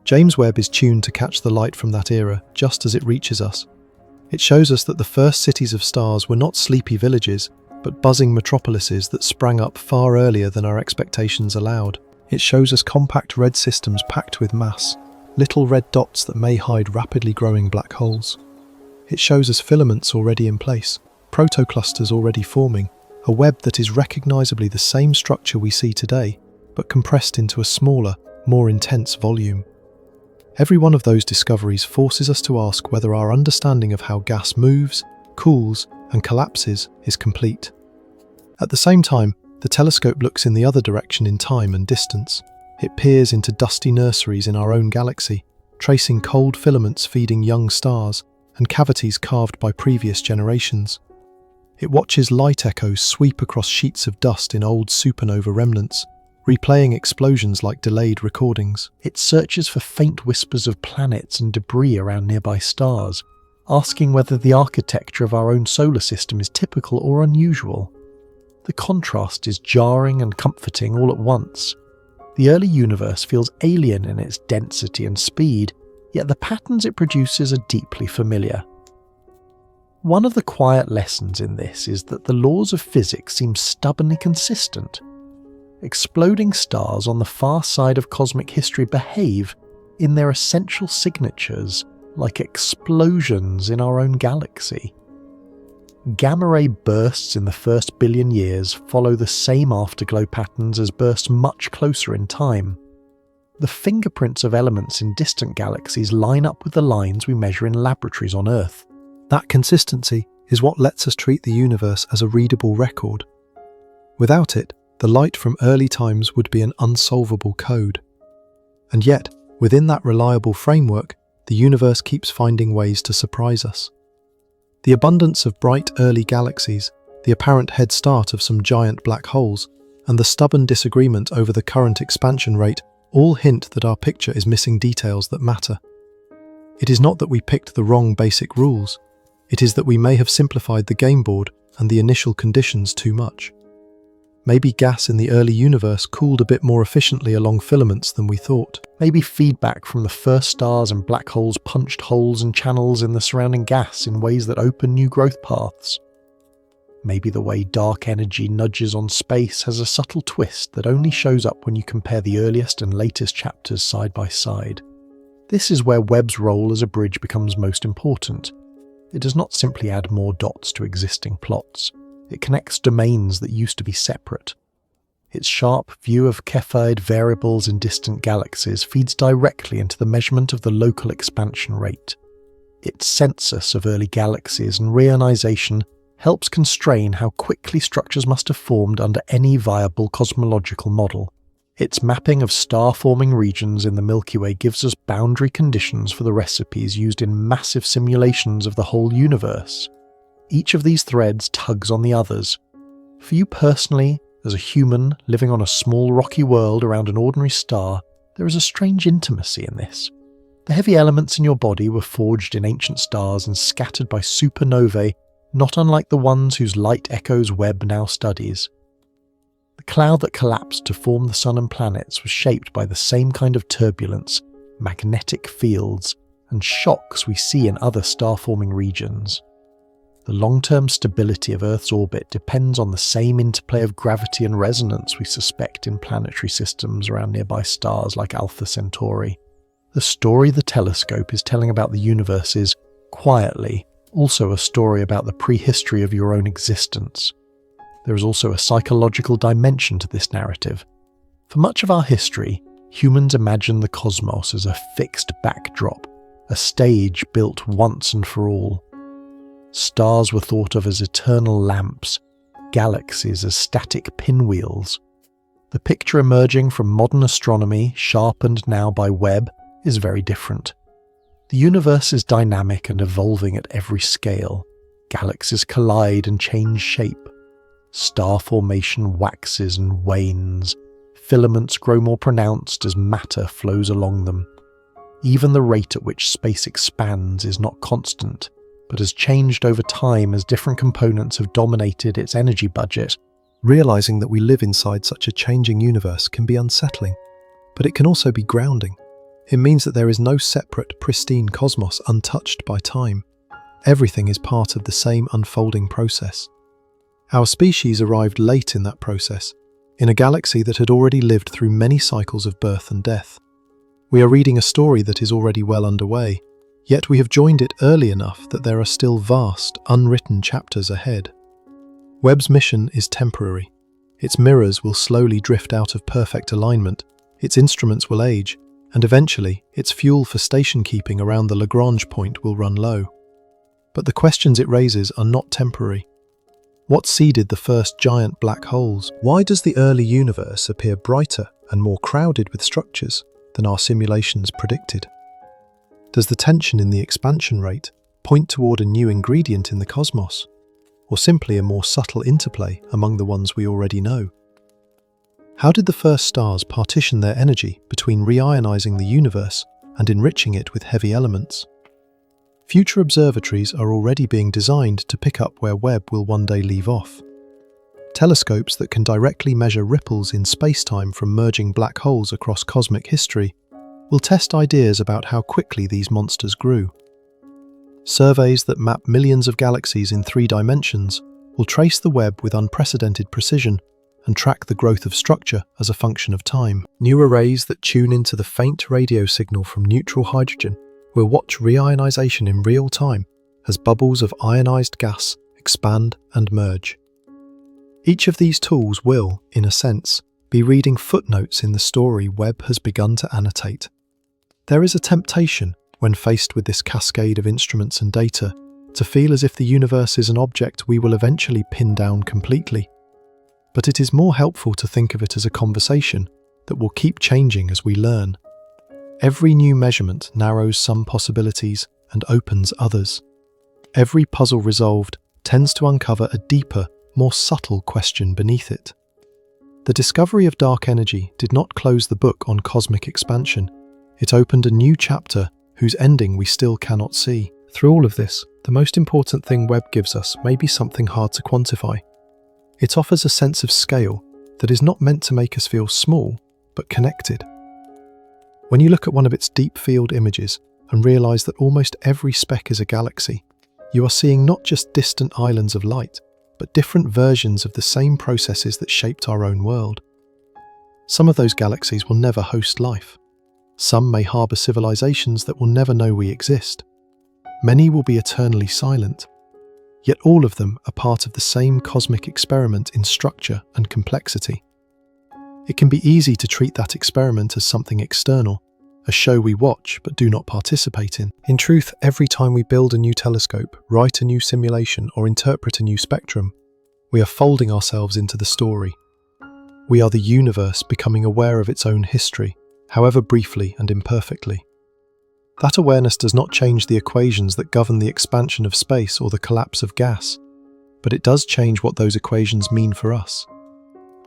James Webb is tuned to catch the light from that era just as it reaches us. It shows us that the first cities of stars were not sleepy villages, but buzzing metropolises that sprang up far earlier than our expectations allowed. It shows us compact red systems packed with mass, little red dots that may hide rapidly growing black holes. It shows us filaments already in place, protoclusters already forming, a web that is recognisably the same structure we see today, but compressed into a smaller, more intense volume. Every one of those discoveries forces us to ask whether our understanding of how gas moves, cools, and collapses is complete. At the same time, the telescope looks in the other direction in time and distance. It peers into dusty nurseries in our own galaxy, tracing cold filaments feeding young stars and cavities carved by previous generations. It watches light echoes sweep across sheets of dust in old supernova remnants, replaying explosions like delayed recordings. It searches for faint whispers of planets and debris around nearby stars, asking whether the architecture of our own solar system is typical or unusual. The contrast is jarring and comforting all at once. The early universe feels alien in its density and speed, yet the patterns it produces are deeply familiar. One of the quiet lessons in this is that the laws of physics seem stubbornly consistent. Exploding stars on the far side of cosmic history behave in their essential signatures like explosions in our own galaxy. Gamma ray bursts in the first billion years follow the same afterglow patterns as bursts much closer in time. The fingerprints of elements in distant galaxies line up with the lines we measure in laboratories on Earth. That consistency is what lets us treat the universe as a readable record. Without it, the light from early times would be an unsolvable code. And yet, within that reliable framework, the universe keeps finding ways to surprise us. The abundance of bright early galaxies, the apparent head start of some giant black holes, and the stubborn disagreement over the current expansion rate all hint that our picture is missing details that matter. It is not that we picked the wrong basic rules, it is that we may have simplified the game board and the initial conditions too much. Maybe gas in the early universe cooled a bit more efficiently along filaments than we thought. Maybe feedback from the first stars and black holes punched holes and channels in the surrounding gas in ways that open new growth paths. Maybe the way dark energy nudges on space has a subtle twist that only shows up when you compare the earliest and latest chapters side by side. This is where Webb's role as a bridge becomes most important. It does not simply add more dots to existing plots. It connects domains that used to be separate. Its sharp view of Cepheid variables in distant galaxies feeds directly into the measurement of the local expansion rate. Its census of early galaxies and reionization helps constrain how quickly structures must have formed under any viable cosmological model. Its mapping of star-forming regions in the Milky Way gives us boundary conditions for the recipes used in massive simulations of the whole universe. Each of these threads tugs on the others. For you personally, as a human living on a small rocky world around an ordinary star, there is a strange intimacy in this. The heavy elements in your body were forged in ancient stars and scattered by supernovae, not unlike the ones whose light echoes Webb now studies. The cloud that collapsed to form the sun and planets was shaped by the same kind of turbulence, magnetic fields, and shocks we see in other star-forming regions. The long-term stability of Earth's orbit depends on the same interplay of gravity and resonance we suspect in planetary systems around nearby stars like Alpha Centauri. The story the telescope is telling about the universe is, quietly, also a story about the prehistory of your own existence. There is also a psychological dimension to this narrative. For much of our history, humans imagine the cosmos as a fixed backdrop, a stage built once and for all. Stars were thought of as eternal lamps, galaxies as static pinwheels. The picture emerging from modern astronomy, sharpened now by Webb, is very different. The universe is dynamic and evolving at every scale. Galaxies collide and change shape. Star formation waxes and wanes. Filaments grow more pronounced as matter flows along them. Even the rate at which space expands is not constant, but has changed over time as different components have dominated its energy budget. Realizing that we live inside such a changing universe can be unsettling, but it can also be grounding. It means that there is no separate, pristine cosmos untouched by time. Everything is part of the same unfolding process. Our species arrived late in that process, in a galaxy that had already lived through many cycles of birth and death. We are reading a story that is already well underway, yet we have joined it early enough that there are still vast, unwritten chapters ahead. Webb's mission is temporary. Its mirrors will slowly drift out of perfect alignment, its instruments will age, and eventually its fuel for station keeping around the Lagrange point will run low. But the questions it raises are not temporary. What seeded the first giant black holes? Why does the early universe appear brighter and more crowded with structures than our simulations predicted? Does the tension in the expansion rate point toward a new ingredient in the cosmos, or simply a more subtle interplay among the ones we already know? How did the first stars partition their energy between reionizing the universe and enriching it with heavy elements? Future observatories are already being designed to pick up where Webb will one day leave off. Telescopes that can directly measure ripples in space-time from merging black holes across cosmic history will test ideas about how quickly these monsters grew. Surveys that map millions of galaxies in 3 dimensions will trace the web with unprecedented precision and track the growth of structure as a function of time. New arrays that tune into the faint radio signal from neutral hydrogen will watch reionization in real time as bubbles of ionized gas expand and merge. Each of these tools will, in a sense, be reading footnotes in the story Webb has begun to annotate. There is a temptation, when faced with this cascade of instruments and data, to feel as if the universe is an object we will eventually pin down completely. But it is more helpful to think of it as a conversation that will keep changing as we learn. Every new measurement narrows some possibilities and opens others. Every puzzle resolved tends to uncover a deeper, more subtle question beneath it. The discovery of dark energy did not close the book on cosmic expansion. It opened a new chapter whose ending we still cannot see. Through all of this, the most important thing Webb gives us may be something hard to quantify. It offers a sense of scale that is not meant to make us feel small, but connected. When you look at one of its deep field images and realise that almost every speck is a galaxy, you are seeing not just distant islands of light, but different versions of the same processes that shaped our own world. Some of those galaxies will never host life. Some may harbour civilizations that will never know we exist. Many will be eternally silent. Yet all of them are part of the same cosmic experiment in structure and complexity. It can be easy to treat that experiment as something external, a show we watch but do not participate in. In truth, every time we build a new telescope, write a new simulation, or interpret a new spectrum, we are folding ourselves into the story. We are the universe becoming aware of its own history, however briefly and imperfectly. That awareness does not change the equations that govern the expansion of space or the collapse of gas, but it does change what those equations mean for us.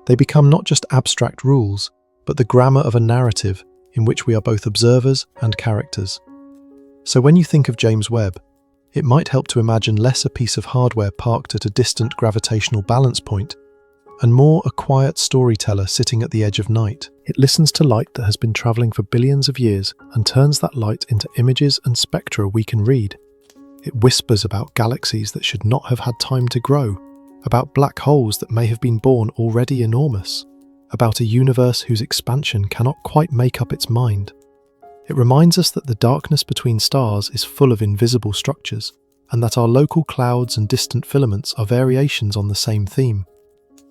They become not just abstract rules, but the grammar of a narrative in which we are both observers and characters. So when you think of James Webb, it might help to imagine less a piece of hardware parked at a distant gravitational balance point, and more a quiet storyteller sitting at the edge of night. It listens to light that has been travelling for billions of years and turns that light into images and spectra we can read. It whispers about galaxies that should not have had time to grow, about black holes that may have been born already enormous, about a universe whose expansion cannot quite make up its mind. It reminds us that the darkness between stars is full of invisible structures, and that our local clouds and distant filaments are variations on the same theme.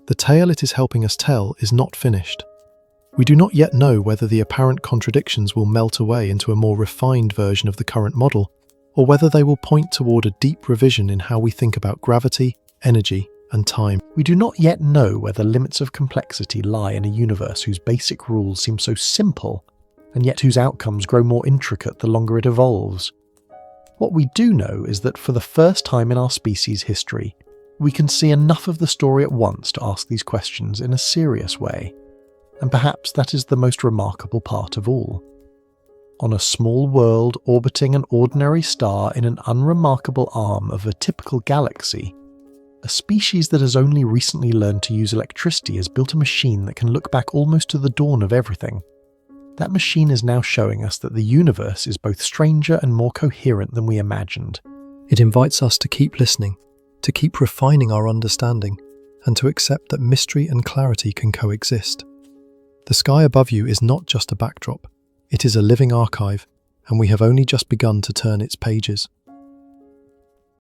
The tale it is helping us tell is not finished. We do not yet know whether the apparent contradictions will melt away into a more refined version of the current model, or whether they will point toward a deep revision in how we think about gravity, energy, and time. We do not yet know where the limits of complexity lie in a universe whose basic rules seem so simple, and yet whose outcomes grow more intricate the longer it evolves. What we do know is that for the first time in our species' history, we can see enough of the story at once to ask these questions in a serious way. And perhaps that is the most remarkable part of all. On a small world orbiting an ordinary star in an unremarkable arm of a typical galaxy, a species that has only recently learned to use electricity has built a machine that can look back almost to the dawn of everything. That machine is now showing us that the universe is both stranger and more coherent than we imagined. It invites us to keep listening, to keep refining our understanding, and to accept that mystery and clarity can coexist. The sky above you is not just a backdrop, it is a living archive, and we have only just begun to turn its pages.